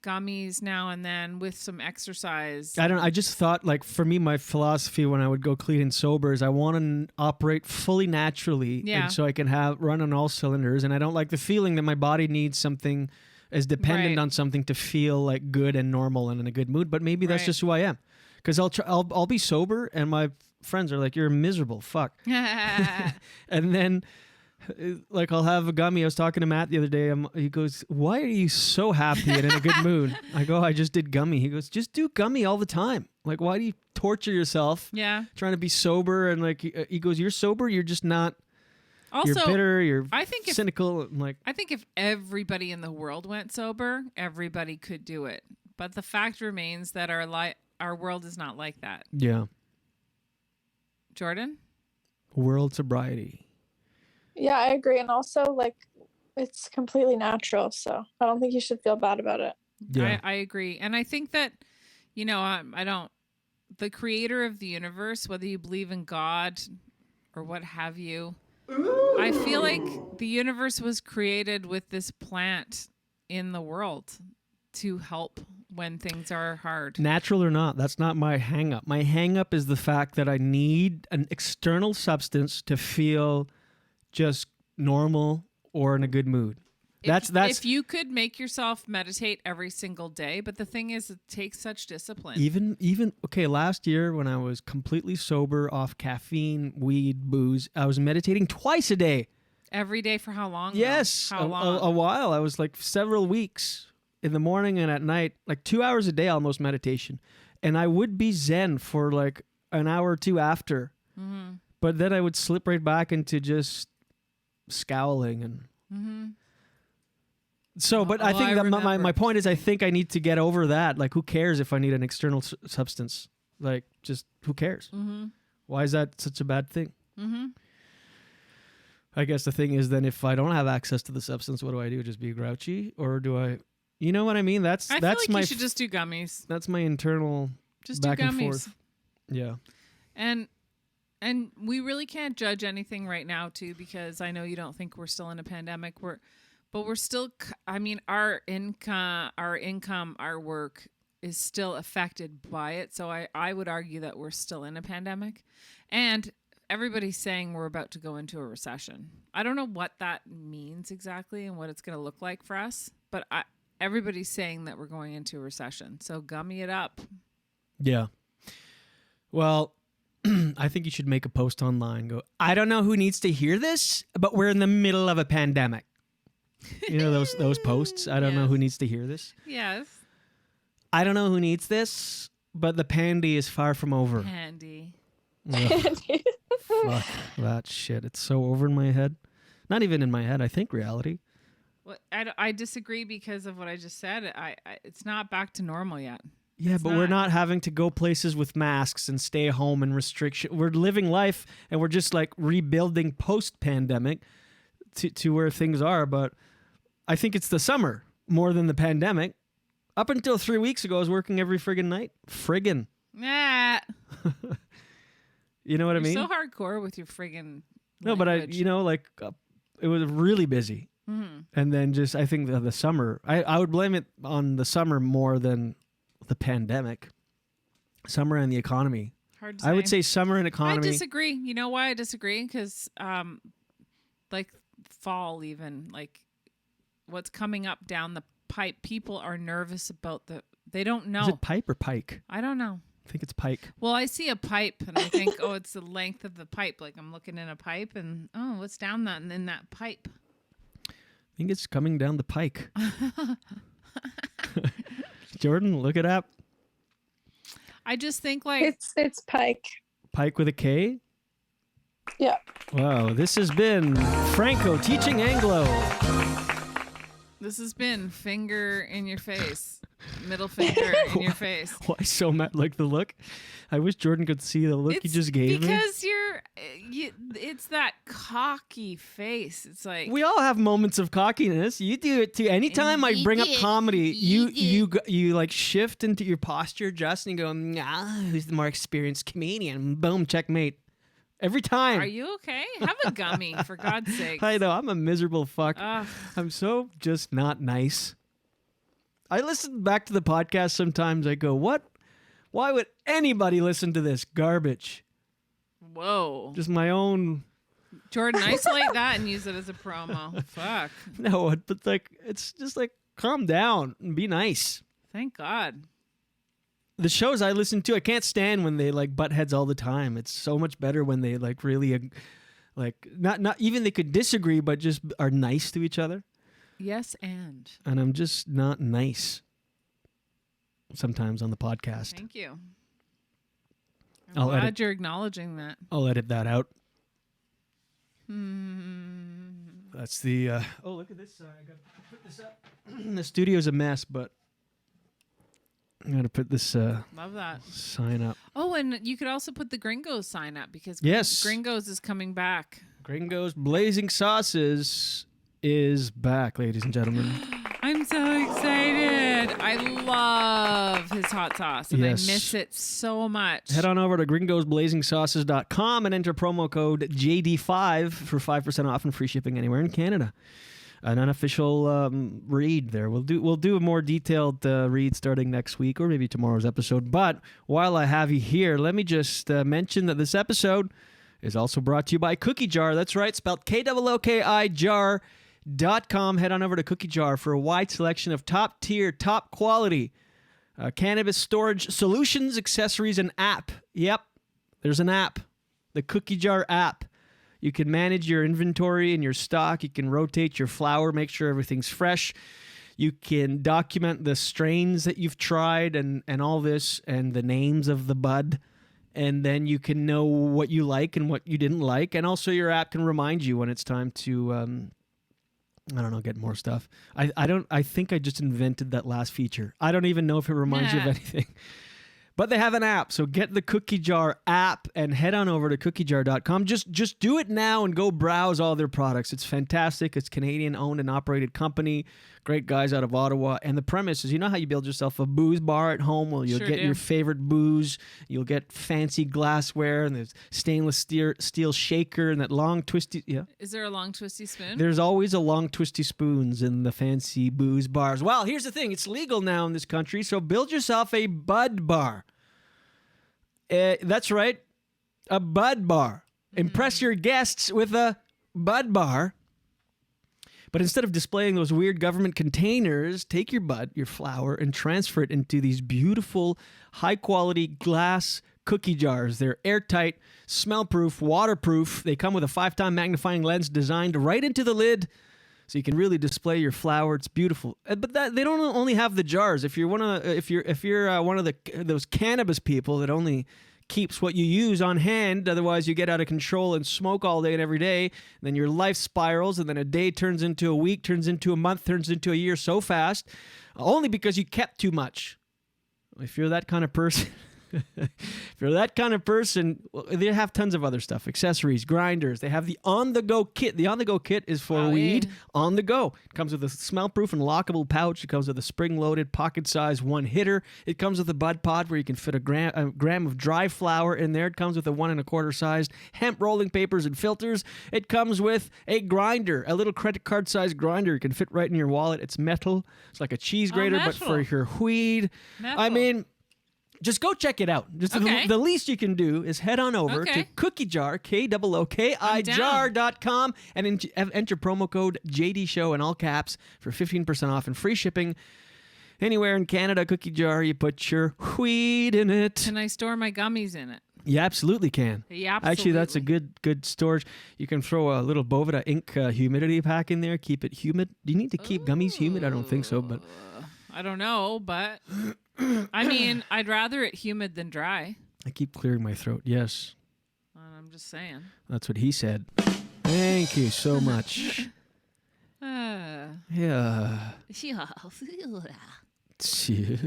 gummies now and then with some exercise? I just thought, like, for me, my philosophy when I would go clean and sober is I want to operate fully naturally. Yeah. And so I can run on all cylinders. And I don't like the feeling that my body needs something as dependent Right. on something to feel like good and normal and in a good mood. But maybe that's Right. just who I am. Because I'll be sober and my friends are like, you're miserable. Fuck. And then, like, I'll have a gummy. I was talking to Matt the other day. He goes, why are you so happy and in a good mood? I go, I just did gummy. He goes, just do gummy all the time. Like, why do you torture yourself Yeah. trying to be sober? And like, he goes, you're sober. You're just not, Also, you're bitter. You're I think if cynical. I'm like, I think if everybody in the world went sober, everybody could do it. But the fact remains that our world is not like that. yeah, Jordan? world sobriety. Yeah, I agree. And also, like, it's completely natural. So I don't think you should feel bad about it. Yeah. I agree. And I think that, you know, the creator of the universe, whether you believe in God or what have you, I feel like the universe was created with this plant in the world to help when things are hard. Natural or not, that's not my hang up. My hang up is the fact that I need an external substance to feel just normal or in a good mood. That's If you could make yourself meditate every single day, but the thing is, it takes such discipline. even okay. Last year, when I was completely sober off caffeine, weed, booze, I was meditating twice a day. Every day for how long? though? Yes, How long? a while. I was like several weeks in the morning and at night, like 2 hours a day, almost meditation, and I would be zen for like an hour or two after, Mm-hmm. but then I would slip right back into just scowling and. Mm-hmm. So, but I Oh, think I that my remember. point is I think I need to get over that. Like, who cares if I need an external substance? Like, just who cares? Mm-hmm. Why is that such a bad thing? Mm-hmm. I guess the thing is then if I don't have access to the substance, what do I do? Just be grouchy? Or do I, you know what I mean? That's I feel like my, you should just do gummies. that's my internal Just back do and gummies. forth. Yeah. And we really can't judge anything right now too, because I know you don't think we're still in a pandemic. But we're still. I mean, our income, our work is still affected by it. So I would argue that we're still in a pandemic, and everybody's saying we're about to go into a recession. I don't know what that means exactly and what it's going to look like for us, but everybody's saying that we're going into a recession. So gummy it up. Yeah. Well, I think you should make a post online. Go, I don't know who needs to hear this, but we're in the middle of a pandemic. You know those posts? I don't know who Yes. needs to hear this. Yes. I don't know who needs this, but the pandy is far from over. Handy. Ugh, fuck that shit. It's so over in my head. Not even in my head. I think reality. Well, I disagree because of what I just said. It's not back to normal yet. Yeah, It's but we're not. not having to go places with masks and stay home and restriction. We're living life and we're just like rebuilding post-pandemic to where things are. But I think it's the summer more than the pandemic. Up until 3 weeks ago, I was working every friggin' night. Friggin'. Nah. You know what I You're mean? so hardcore with your friggin' No, but language. it was really busy. Mhm. And then just, I think the summer, I would blame it on the summer more than the pandemic. Summer and the economy. Hard to I would say summer and economy. I disagree. You know why I disagree? Because, like fall, even like what's coming up down the pipe, people are nervous about they don't know. Is it pipe or pike? I don't know. I think it's pike. Well, I see a pipe and I think, oh, it's the length of the pipe. Like I'm looking in a pipe and oh, what's down that and in that pipe? I think it's coming down the pike. Jordan, look it up. I just think like It's Pike. Pike with a K? Yeah. Wow, this has been Franco teaching Anglo. this has been finger in your face. middle finger in your face. Why so mad? Like the look? I wish Jordan could see the look you just gave me. Because it's that cocky face. It's like We all have moments of cockiness. You do it too. Anytime I bring up comedy, you like shift into your posture just and you go, who's the more experienced comedian? Boom, checkmate. Every time. Are you okay? Have a gummy, for God's sake. I know, I'm a miserable fuck. Ugh. I'm so just not nice. I listen back to the podcast sometimes. I go, what? Why would anybody listen to this garbage? Whoa. Just my own. Jordan, isolate that and use it as a promo. Fuck. No, but like, it's just like, calm down and be nice. Thank God. The shows I listen to, I can't stand when they like butt heads all the time. It's so much better when they like really, like, not even they could disagree, but just are nice to each other. Yes, and I'm just not nice sometimes on the podcast. thank you. I'll I'm glad edit. you're acknowledging that. I'll edit that out. Hmm. That's the. Oh, look at this. I gotta put this up. The studio's a mess, but I gotta put this Love that. sign up. Oh, and you could also put the Gringos sign up because Yes. Gringos is coming back. Gringo's Blazing Sauces is back, ladies and gentlemen. I'm so excited. I love his hot sauce and Yes. I miss it so much. Head on over to gringosblazingsauces.com and enter promo code JD5 for 5% off and free shipping anywhere in Canada. An unofficial read there. We'll do a more detailed read starting next week or maybe tomorrow's episode. But while I have you here, let me just mention that this episode is also brought to you by KookiJar. That's right, spelled KOOKI jar.com. Head on over to KookiJar for a wide selection of top tier, top quality cannabis storage solutions, accessories, and app. Yep, there's an app, the KookiJar app. You can manage your inventory and your stock. You can rotate your flower, make sure everything's fresh. You can document the strains that you've tried and all this and the names of the bud. And then you can know what you like and what you didn't like. And also your app can remind you when it's time to, get more stuff. I think I just invented that last feature. I don't even know if it reminds you of anything. But they have an app, so get the KookiJar app and head on over to KookiJar.com. Just do it now and go browse all their products. It's fantastic. It's Canadian-owned and operated company. Great guys out of Ottawa. And the premise is, you know how you build yourself a booze bar at home? Well, you'll Sure get do. your favorite booze. You'll get fancy glassware and there's stainless steel shaker and that long twisty... Yeah. Is there a long twisty spoon? There's always a long twisty spoons in the fancy booze bars. Well, here's the thing. It's legal now in this country, so build yourself a bud bar. That's right, a bud bar. Impress your guests with a bud bar. But instead of displaying those weird government containers, take your bud, your flower, and transfer it into these beautiful, high-quality glass cookie jars. They're airtight, smell-proof, waterproof. They come with a 5-time magnifying lens designed right into the lid, so you can really display your flower. It's beautiful. But they don't only have the jars. If you're one of those cannabis people that only keeps what you use on hand, otherwise you get out of control and smoke all day and every day, then your life spirals, and then a day turns into a week, turns into a month, turns into a year so fast, only because you kept too much. If you're that kind of person... well, they have tons of other stuff, accessories, grinders. They have the on-the-go kit. The on-the-go kit is for weed on the go. It comes with a smell-proof and lockable pouch. It comes with a spring-loaded, pocket-sized one-hitter. It comes with a bud pod where you can fit a gram of dry flower in there. It comes with a 1 1/4 sized hemp rolling papers and filters. It comes with a grinder, a little credit card-sized grinder. You can fit right in your wallet. It's metal. It's like a cheese grater, but for your weed. Metal. I mean... just go check it out. Just Okay. the least you can do is head on over to Okay. KookiJar, KOOKIJar.com, and enter promo code JDShow in all caps for 15% off and free shipping. Anywhere in Canada, KookiJar, you put your weed in it. Can I store my gummies in it? You absolutely can. Yeah, Actually, that's a good storage. You can throw a little Boveda ink humidity pack in there, keep it humid. Do you need to keep gummies humid? I don't think so, but... I don't know, but I mean, I'd rather it humid than dry. I keep clearing my throat. Yes. I'm just saying. That's what he said. Thank you so much. Yeah. Cheers.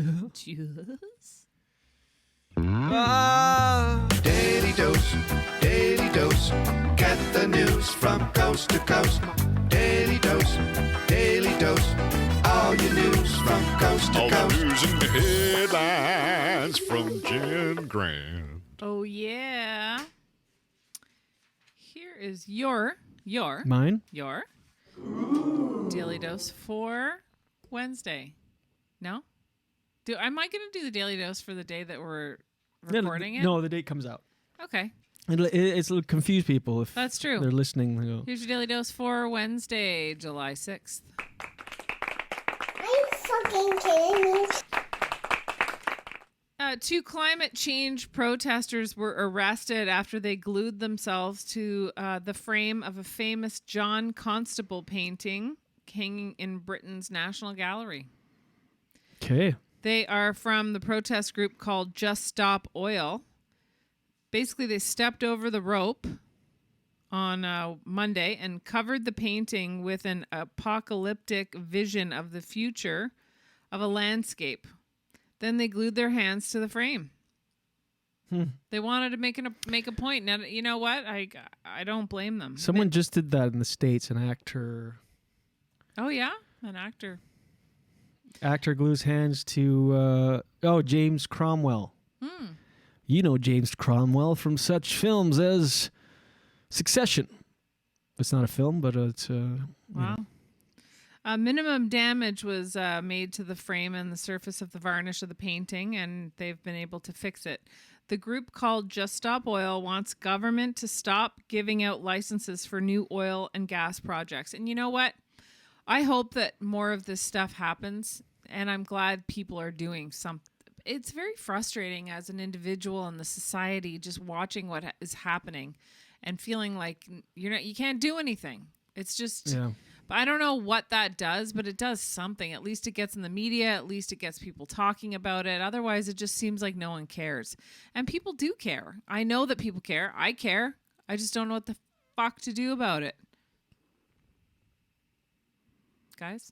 Daily dose, daily dose. Get the news from coast to coast. Daily dose, daily dose. All your news from coast to All coast. the news and headlines from Jen Grant. Oh yeah. Here is your Mine? daily dose for Wednesday. No? Am I going to do the daily dose for the day that we're recording it? No, the date comes out. Okay. It'll confuse people if That's true. they're listening. They go, Here's your daily dose for Wednesday, July 6th. Are you fucking kidding me? Two climate change protesters were arrested after they glued themselves to the frame of a famous John Constable painting hanging in Britain's National Gallery. okay. They are from the protest group called Just Stop Oil. Basically, they stepped over the rope on Monday and covered the painting with an apocalyptic vision of the future of a landscape. Then they glued their hands to the frame. They wanted to make a point. Now, you know what? I don't blame them. Someone just did that in the States. An actor Oh, yeah? An actor. glues hands to James Cromwell. You know James Cromwell from such films as Succession. It's not a film, but it's Wow. Minimum damage was made to the frame and the surface of the varnish of the painting, and they've been able to fix it. The group called Just Stop Oil wants government to stop giving out licenses for new oil and gas projects. And you know what? I hope that more of this stuff happens, and I'm glad people are doing something. It's very frustrating as an individual in the society just watching what is happening and feeling like you can't do anything. It's just... yeah. But I don't know what that does, but it does something. At least it gets in the media. At least it gets people talking about it. Otherwise, it just seems like no one cares. And people do care. I know that people care. I care. I just don't know what the fuck to do about it. Guys?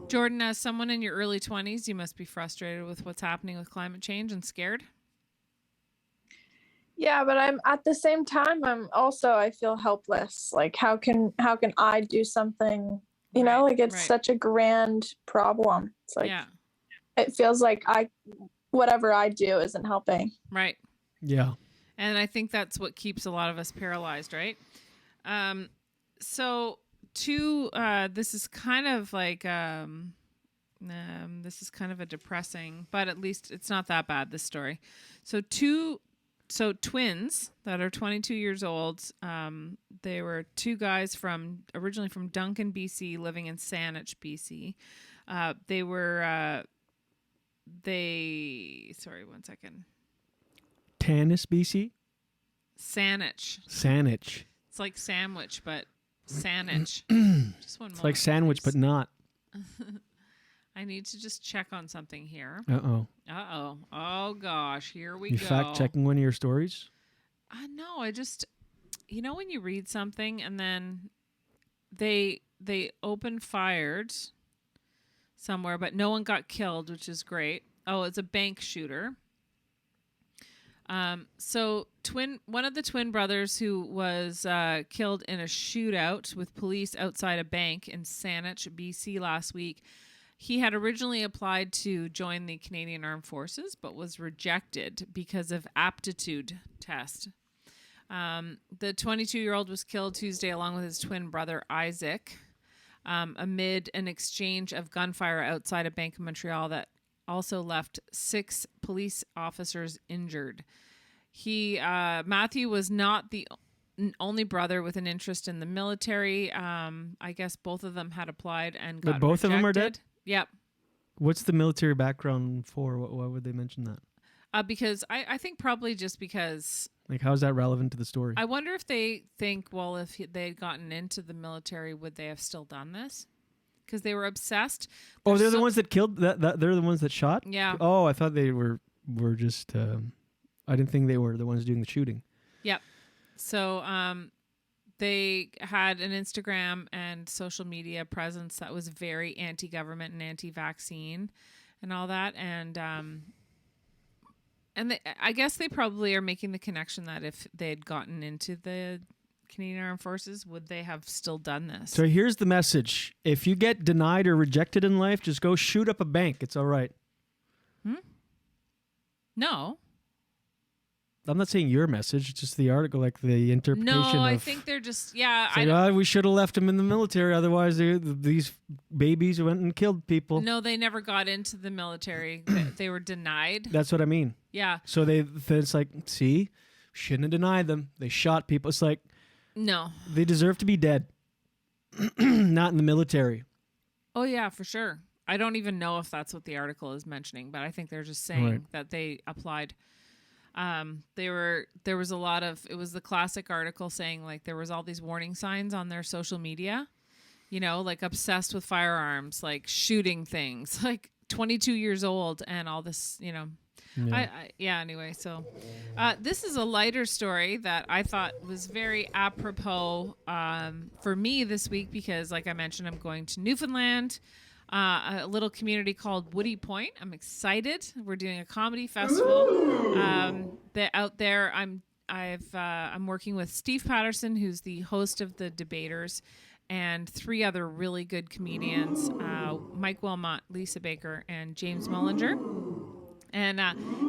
Jordan, as someone in your early 20s, you must be frustrated with what's happening with climate change and scared. Yeah, but I'm at the same time I feel helpless. Like how can I do something? You know, like it's such a grand problem. It's like it feels like whatever I do isn't helping. Right. Yeah. And I think that's what keeps a lot of us paralyzed, right? This is kind of like this is kind of a depressing, but at least it's not that bad, this story. So twins that are 22 years old, they were two guys originally from Duncan, BC, living in Saanich, BC. Sorry, 1 second. Tanis, BC? Saanich. It's like sandwich, but Saanich. Just one moment. It's like sandwich, please. but not. I need to just check on something here. Uh-oh. Oh, gosh. Here we You go. fact-checking one of your stories? No, I just... You know when you read something and then they open-fired somewhere, but no one got killed, which is great. Oh, it's a bank shooter. So one of the twin brothers who was killed in a shootout with police outside a bank in Saanich, BC last week, he had originally applied to join the Canadian Armed Forces, but was rejected because of aptitude test. The 22-year-old was killed Tuesday along with his twin brother, Isaac, amid an exchange of gunfire outside a bank in Montreal that also left 6 police officers injured. Matthew was not the only brother with an interest in the military. I guess both of them had applied and got But both rejected. of them are dead? Yep. What's the military background for? Why would they mention that? Because I think probably just because... Like, how is that relevant to the story? I wonder if they think, well, if they had gotten into the military, would they have still done this? Because they were obsessed. Oh, they're the ones that killed? That they're the ones that shot? Yeah. Oh, I thought they were just... I didn't think they were the ones doing the shooting. Yep. So they had an Instagram and social media presence that was very anti-government and anti-vaccine and all that. And I guess they probably are making the connection that if they had gotten into the Canadian Armed Forces, would they have still done this? So here's the message. If you get denied or rejected in life, just go shoot up a bank. It's all right. No. I'm not saying your message. It's just the article, like the interpretation. No, I think they're just, we should have left them in the military. Otherwise, these babies went and killed people. No, they never got into the military. They were denied. That's what I mean. Yeah. So it's like, see, shouldn't have denied them. They shot people. It's like, no. They deserve to be dead. Not in the military. Oh, yeah, for sure. I don't even know if that's what the article is mentioning, but I think they're just saying that they applied. There was a lot of, it was the classic article saying like there was all these warning signs on their social media, like obsessed with firearms, like shooting things, like 22 years old and all this, Anyway, so this is a lighter story that I thought was very apropos for me this week because, like I mentioned, I'm going to Newfoundland, a little community called Woody Point. I'm excited. We're doing a comedy festival. Out there, I'm working with Steve Patterson, who's the host of the Debaters, and 3 other really good comedians: Mike Wilmot, Lisa Baker, and James Mullinger. And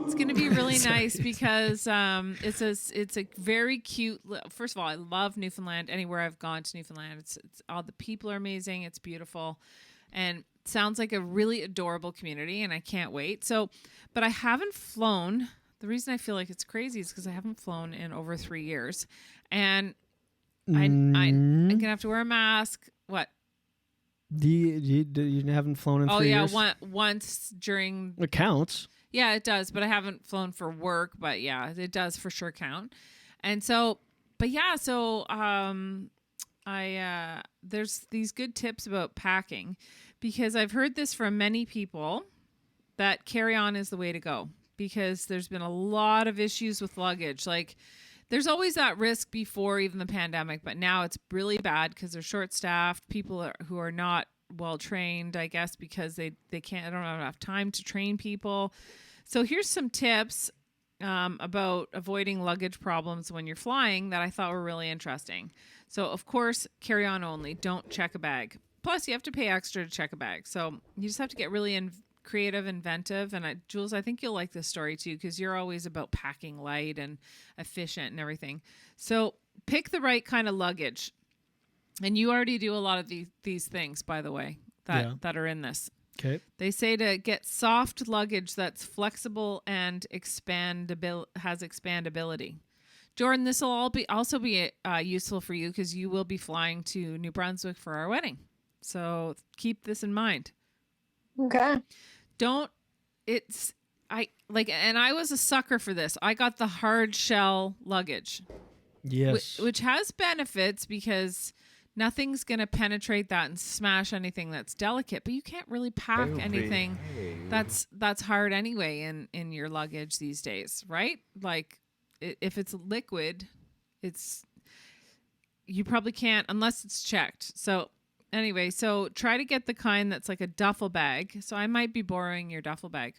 it's going to be really nice because it's a very cute. First of all, I love Newfoundland. Anywhere I've gone to Newfoundland, it's all the people are amazing. It's beautiful, and sounds like a really adorable community. And I can't wait. But I haven't flown. The reason I feel like it's crazy is because I haven't flown in over 3 years, and I'm gonna have to wear a mask. What? You haven't flown in 3 years? Oh yeah, once during. It counts. Yeah, it does, but I haven't flown for work, but yeah, it does for sure count. And so, there's these good tips about packing because I've heard this from many people that carry-on is the way to go because there's been a lot of issues with luggage. Like there's always that risk before even the pandemic, but now it's really bad because they're short-staffed, people who are not well trained, I guess, because they don't have enough time to train people. So here's some tips about avoiding luggage problems when you're flying that I thought were really interesting. So of course, carry on only. Don't check a bag. Plus, you have to pay extra to check a bag. So you just have to get really creative, inventive. And Jules, I think you'll like this story too because you're always about packing light and efficient and everything. So pick the right kind of luggage. And you already do a lot of these things, by the way, that are in this. Okay. They say to get soft luggage that's flexible and has expandability. Jordan, this will also be useful for you because you will be flying to New Brunswick for our wedding. So keep this in mind. Okay. And I was a sucker for this. I got the hard shell luggage. Yes. Which has benefits because nothing's going to penetrate that and smash anything that's delicate, but you can't really pack anything that's hard anyway in your luggage these days, right? Like if it's liquid, you probably can't unless it's checked. So anyway, so try to get the kind that's like a duffel bag. So I might be borrowing your duffel bag.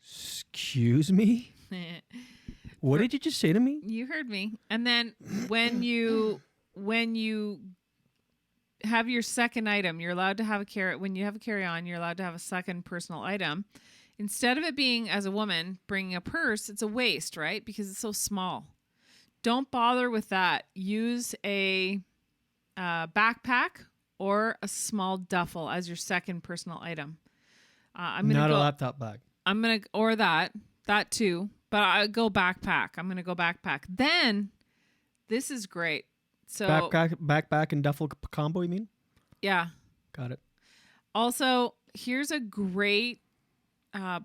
Excuse me? What did you just say to me? You heard me. And then when you have your second item, you're allowed to have when you have a carry-on, you're allowed to have a second personal item. Instead of it being, as a woman, bringing a purse, it's a waist, right? Because it's so small. Don't bother with that. Use a backpack or a small duffel as your second personal item. A laptop bag. Or that too. But I go backpack. I'm going to go backpack. Then, this is great. So backpack and duffel combo, you mean? Yeah. Got it. Also, here's a great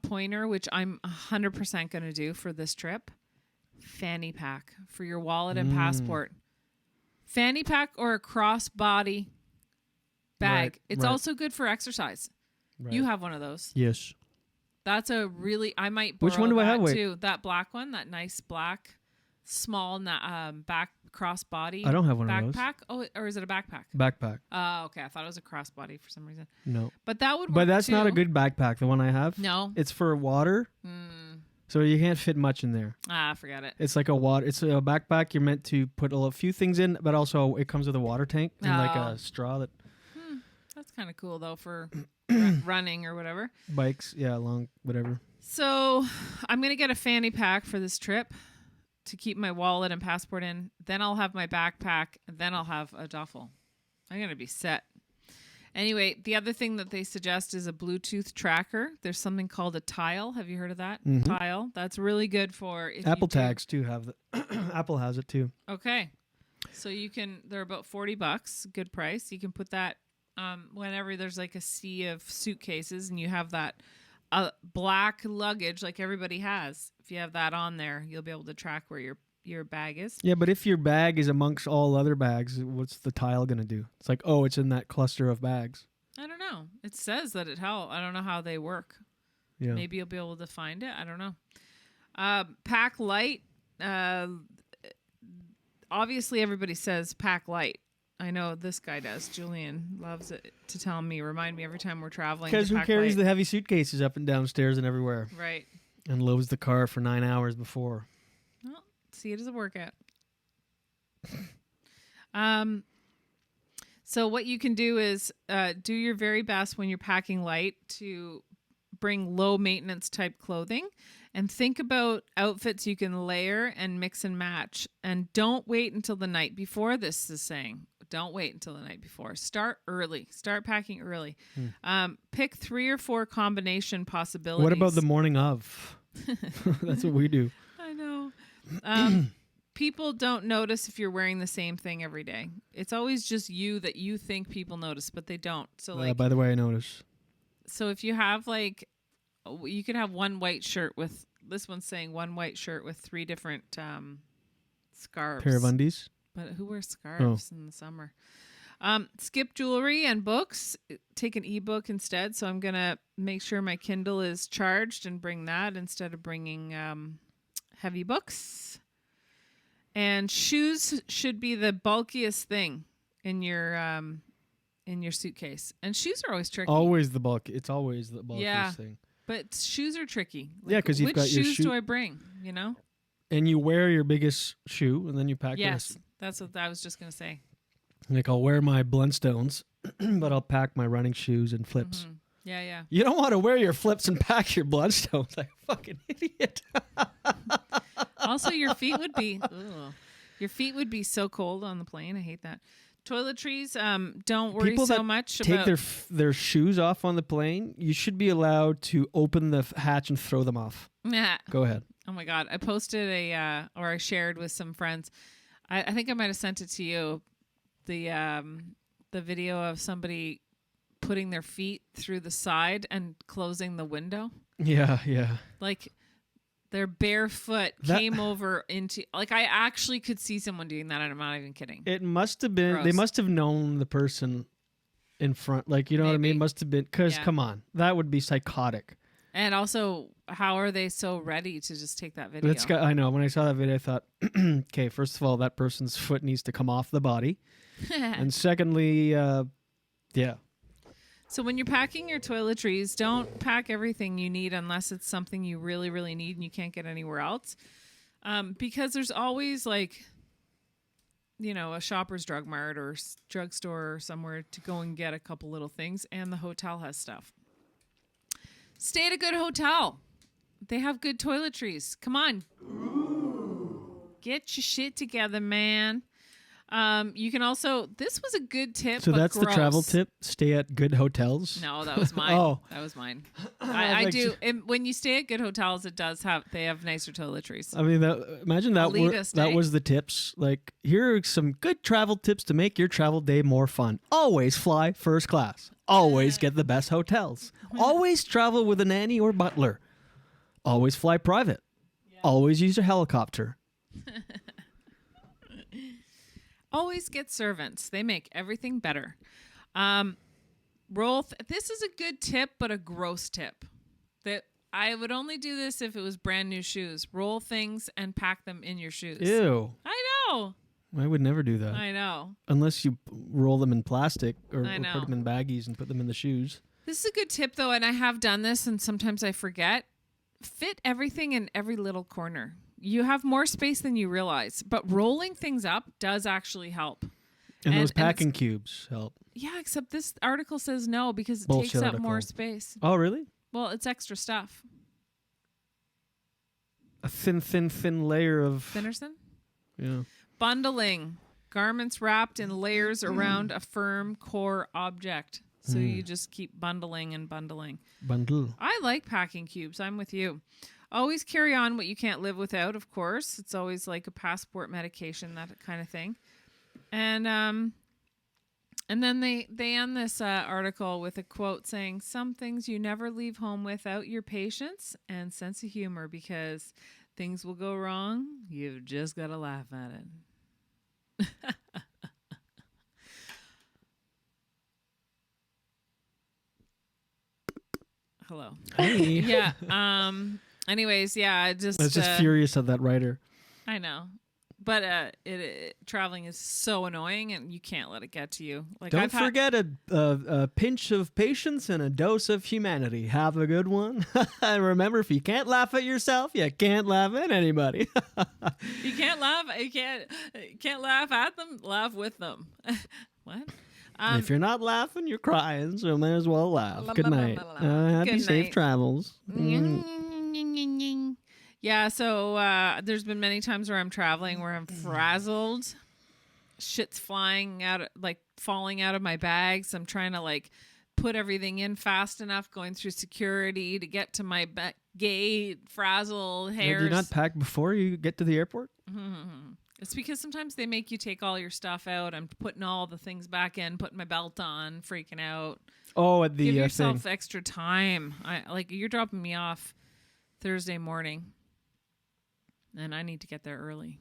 pointer, which I'm 100% going to do for this trip. Fanny pack for your wallet and passport. Fanny pack or a crossbody bag. Right, it's also good for exercise. Right. You have one of those. Yes. That's I might borrow Which one do I have? too. That black one, that nice black small crossbody. I don't have one backpack. of those. Oh, or is it a backpack? Backpack. Okay. I thought it was a crossbody for some reason. No. But that would work But that's not a too. good backpack, the one I have. No. It's for water. So you can't fit much in there. Forget it. It's like it's a backpack. You're meant to put a few things in, but also it comes with a water tank and like a straw that That's kind of cool though for running or whatever. bikes, long, whatever. So I'm going to get a fanny pack for this trip to keep my wallet and passport in. Then I'll have my backpack. And then I'll have a duffel. I'm going to be set. Anyway, the other thing that they suggest is a Bluetooth tracker. There's something called a Tile. Have you heard of that? Mhm. Tile. That's really good for if Apple you do- tags too have the Apple has it too. Okay. So they're about $40, good price. You can put that whenever there's like a sea of suitcases and you have that black luggage like everybody has. If you have that on there, you'll be able to track where your bag is. Yeah, but if your bag is amongst all other bags, what's the Tile going to do? It's like, oh, it's in that cluster of bags. I don't know. It says that it helps. I don't know how they work. Yeah. Maybe you'll be able to find it. I don't know. Pack light. Obviously, everybody says pack light. I know this guy does. Julien loves it to remind me every time we're traveling. Because who carries the heavy suitcases up and downstairs and everywhere? Right. And loads the car for 9 hours before. Well, see it as a workout. So what you can do is do your very best when you're packing light to bring low maintenance type clothing and think about outfits you can layer and mix and match. And don't wait until the night before. This is saying, don't wait until the night before. Start early. Start packing early. Pick 3 or 4 combination possibilities. What about the morning of? That's what we do. I know. People don't notice if you're wearing the same thing every day. It's always just you that you think people notice, but they don't. So By the way, I notice. So if you have you could have one white shirt with, this one's saying one white shirt with 3 different scarves. Pair of undies. But who wears scarves in the summer? Skip jewelry and books. Take an ebook instead. So I'm going to make sure my Kindle is charged and bring that instead of bringing heavy books. And shoes should be the bulkiest thing in your suitcase. And shoes are always tricky. Always the bulk. It's always the bulkiest thing. But shoes are tricky. Yeah, 'cause you've got your which shoes shoe- do I bring? You know? And you wear your biggest shoe, and then you pack the Yes, rest. that's what I was just going to say. Like, I'll wear my Blundstones, but I'll pack my running shoes and flips. Mm-hmm. Yeah, yeah. You don't want to wear your flips and pack your Blundstones. Like a fucking idiot. Also, your feet would be so cold on the plane. I hate that. Toiletries, don't worry People so that much take about their shoes off on the plane, you should be allowed to open the hatch and throw them off. Yeah. Go ahead. Oh my God. I posted or I shared with some friends. I think I might have sent it to you. The video of somebody putting their feet through the side and closing the window. Yeah, yeah. Like their bare foot came over into, like, I actually could see someone doing that, and I'm not even kidding. It must have been, Gross. they must have known the person in front. Like, you know what I mean? Must have been, because come on, that would be psychotic. And also, how are they so ready to just take that video? I know. When I saw that video, I thought, okay, first of all, that person's foot needs to come off the body. And secondly, yeah. So when you're packing your toiletries, don't pack everything you need unless it's something you really, really need and you can't get anywhere else. Because there's always, like, you know, a Shoppers Drug Mart or drugstore or somewhere to go and get a couple little things, and the hotel has stuff. Stay at a good hotel. They have good toiletries. Come on. Get your shit together, man. You can also, this was a good tip. So but that's the travel gross. tip. Stay at good hotels. No, that was mine. Oh. That was mine. I do. When you stay at good hotels, they have nicer toiletries. I mean, imagine that Elitist, was the tips. Like, here are some good travel tips to make your travel day more fun. Always fly first class. Always get the best hotels. Always travel with a nanny or butler. Always fly private. Yeah. Always use a helicopter. Always get servants. They make everything better. This is a good tip, but a gross tip. That I would only do this if it was brand new shoes. Roll things and pack them in your shoes. Ew. I know. I would never do that. I know. Unless you roll them in plastic or I know. put them in baggies and put them in the shoes. This is a good tip, though, and I have done this, and sometimes I forget. Fit everything in every little corner. You have more space than you realize, but rolling things up does actually help. And those packing cubes help. Yeah, except this article says no because it Bullshit takes up article. more space. Oh, really? Well, it's extra stuff. A thin layer of... Thinnerson? Yeah. Bundling. Garments wrapped in layers around a firm core object. So you just keep bundling and bundling. Bundle. I like packing cubes. I'm with you. Always carry on what you can't live without, of course. It's always like a passport medication, that kind of thing. And then they end this article with a quote saying, "Some things you never leave home without your patience and sense of humor, because things will go wrong. You've just got to laugh at it." Hello. Hey. Yeah. Anyways, yeah. I was just furious at that writer. I know, but traveling is so annoying, and you can't let it get to you. Like, Don't forget a pinch of patience and a dose of humanity. Have a good one. And remember, if you can't laugh at yourself, you can't laugh at anybody. You can't laugh. You can't laugh at them. Laugh with them. What? If you're not laughing, you're crying, so may as well laugh. Good night. Happy Good safe night. travels. Yeah, so there's been many times where I'm traveling where I'm frazzled. Shit's falling out of my bags. I'm trying to put everything in fast enough, going through security to get to my gate, frazzled, hairs. Do you not pack before you get to the airport? Mm-hmm. It's because sometimes they make you take all your stuff out. I'm putting all the things back in, putting my belt on, freaking out. Oh, at the Give yourself thing. extra time. You're dropping me off Thursday morning, and I need to get there early.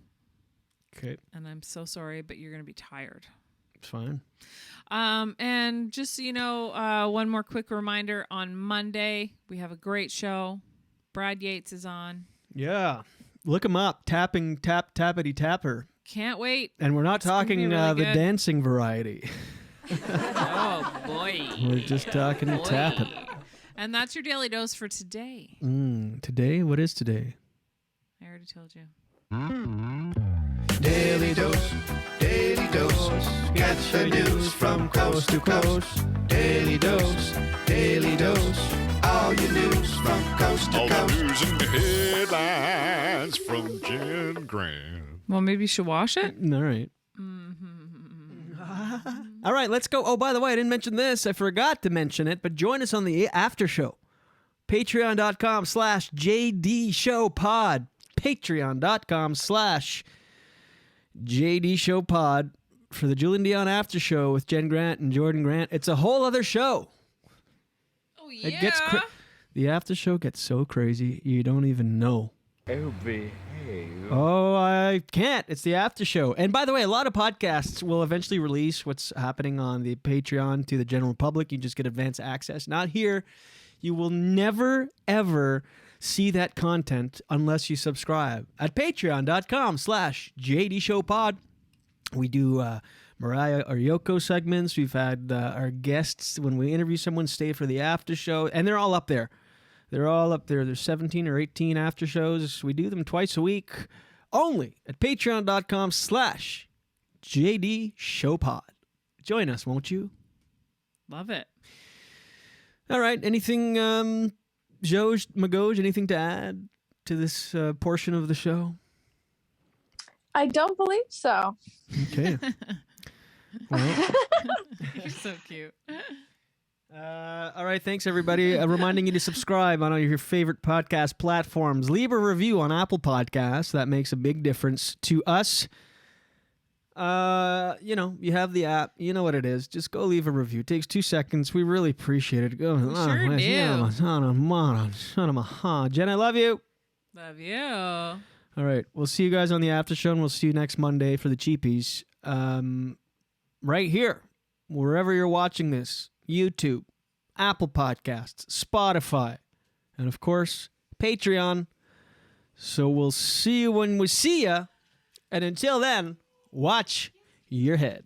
Okay. And I'm so sorry, but you're going to be tired. It's fine. And just so you know, one more quick reminder. On Monday, we have a great show. Brad Yates is on. Yeah. Look him up. Tappity tapper. Can't wait. And we're not talking really the good. dancing variety. Oh, boy. We're just talking Boy. tapping. And that's your Daily Dose for today. Today? What is today? I already told you. Daily Dose, Daily Dose. Get the news from coast to coast. Daily Dose, Daily Dose. All your news from coast to All the coast. news and headlines from Jen Grant. Well, maybe you should wash it. All right. All right, let's go. Oh, by the way, I didn't mention this. I forgot to mention it, but join us on the after show. Patreon.com/JD Show Pod. Patreon.com/JD Show Pod for the Julien Dionne after show with Jen Grant and Jordan Grant. It's a whole other show. Oh, yeah. It gets the after show gets so crazy you don't even know. Oh, behave. Oh, I can't. It's the after show. And by the way, a lot of podcasts will eventually release what's happening on the Patreon to the general public. You just get advance access. Not here. You will never, ever see that content unless you subscribe at patreon.com/JD Show Pod. We do Mariah or Yoko segments. We've had our guests, when we interview someone, stay for the after show. And they're all up there. They're all up there. There's 17 or 18 after shows. We do them twice a week only at patreon.com/JD Show Pod. Join us, won't you? Love it. All right. Anything, Joj, Magoj, anything to add to this portion of the show? I don't believe so. Okay. Well, You're so cute. all right. Thanks, everybody. Reminding you to subscribe on all your favorite podcast platforms. Leave a review on Apple Podcasts. That makes a big difference to us. You have the app. You know what it is. Just go leave a review. It takes 2 seconds. We really appreciate it. Go. Sure do. Jen, I love you. Love you. All right. We'll see you guys on the after show, and we'll see you next Monday for the cheapies. Right here, wherever you're watching this, YouTube, Apple Podcasts, Spotify, and of course, Patreon. So we'll see you when we see ya. And until then, watch your head.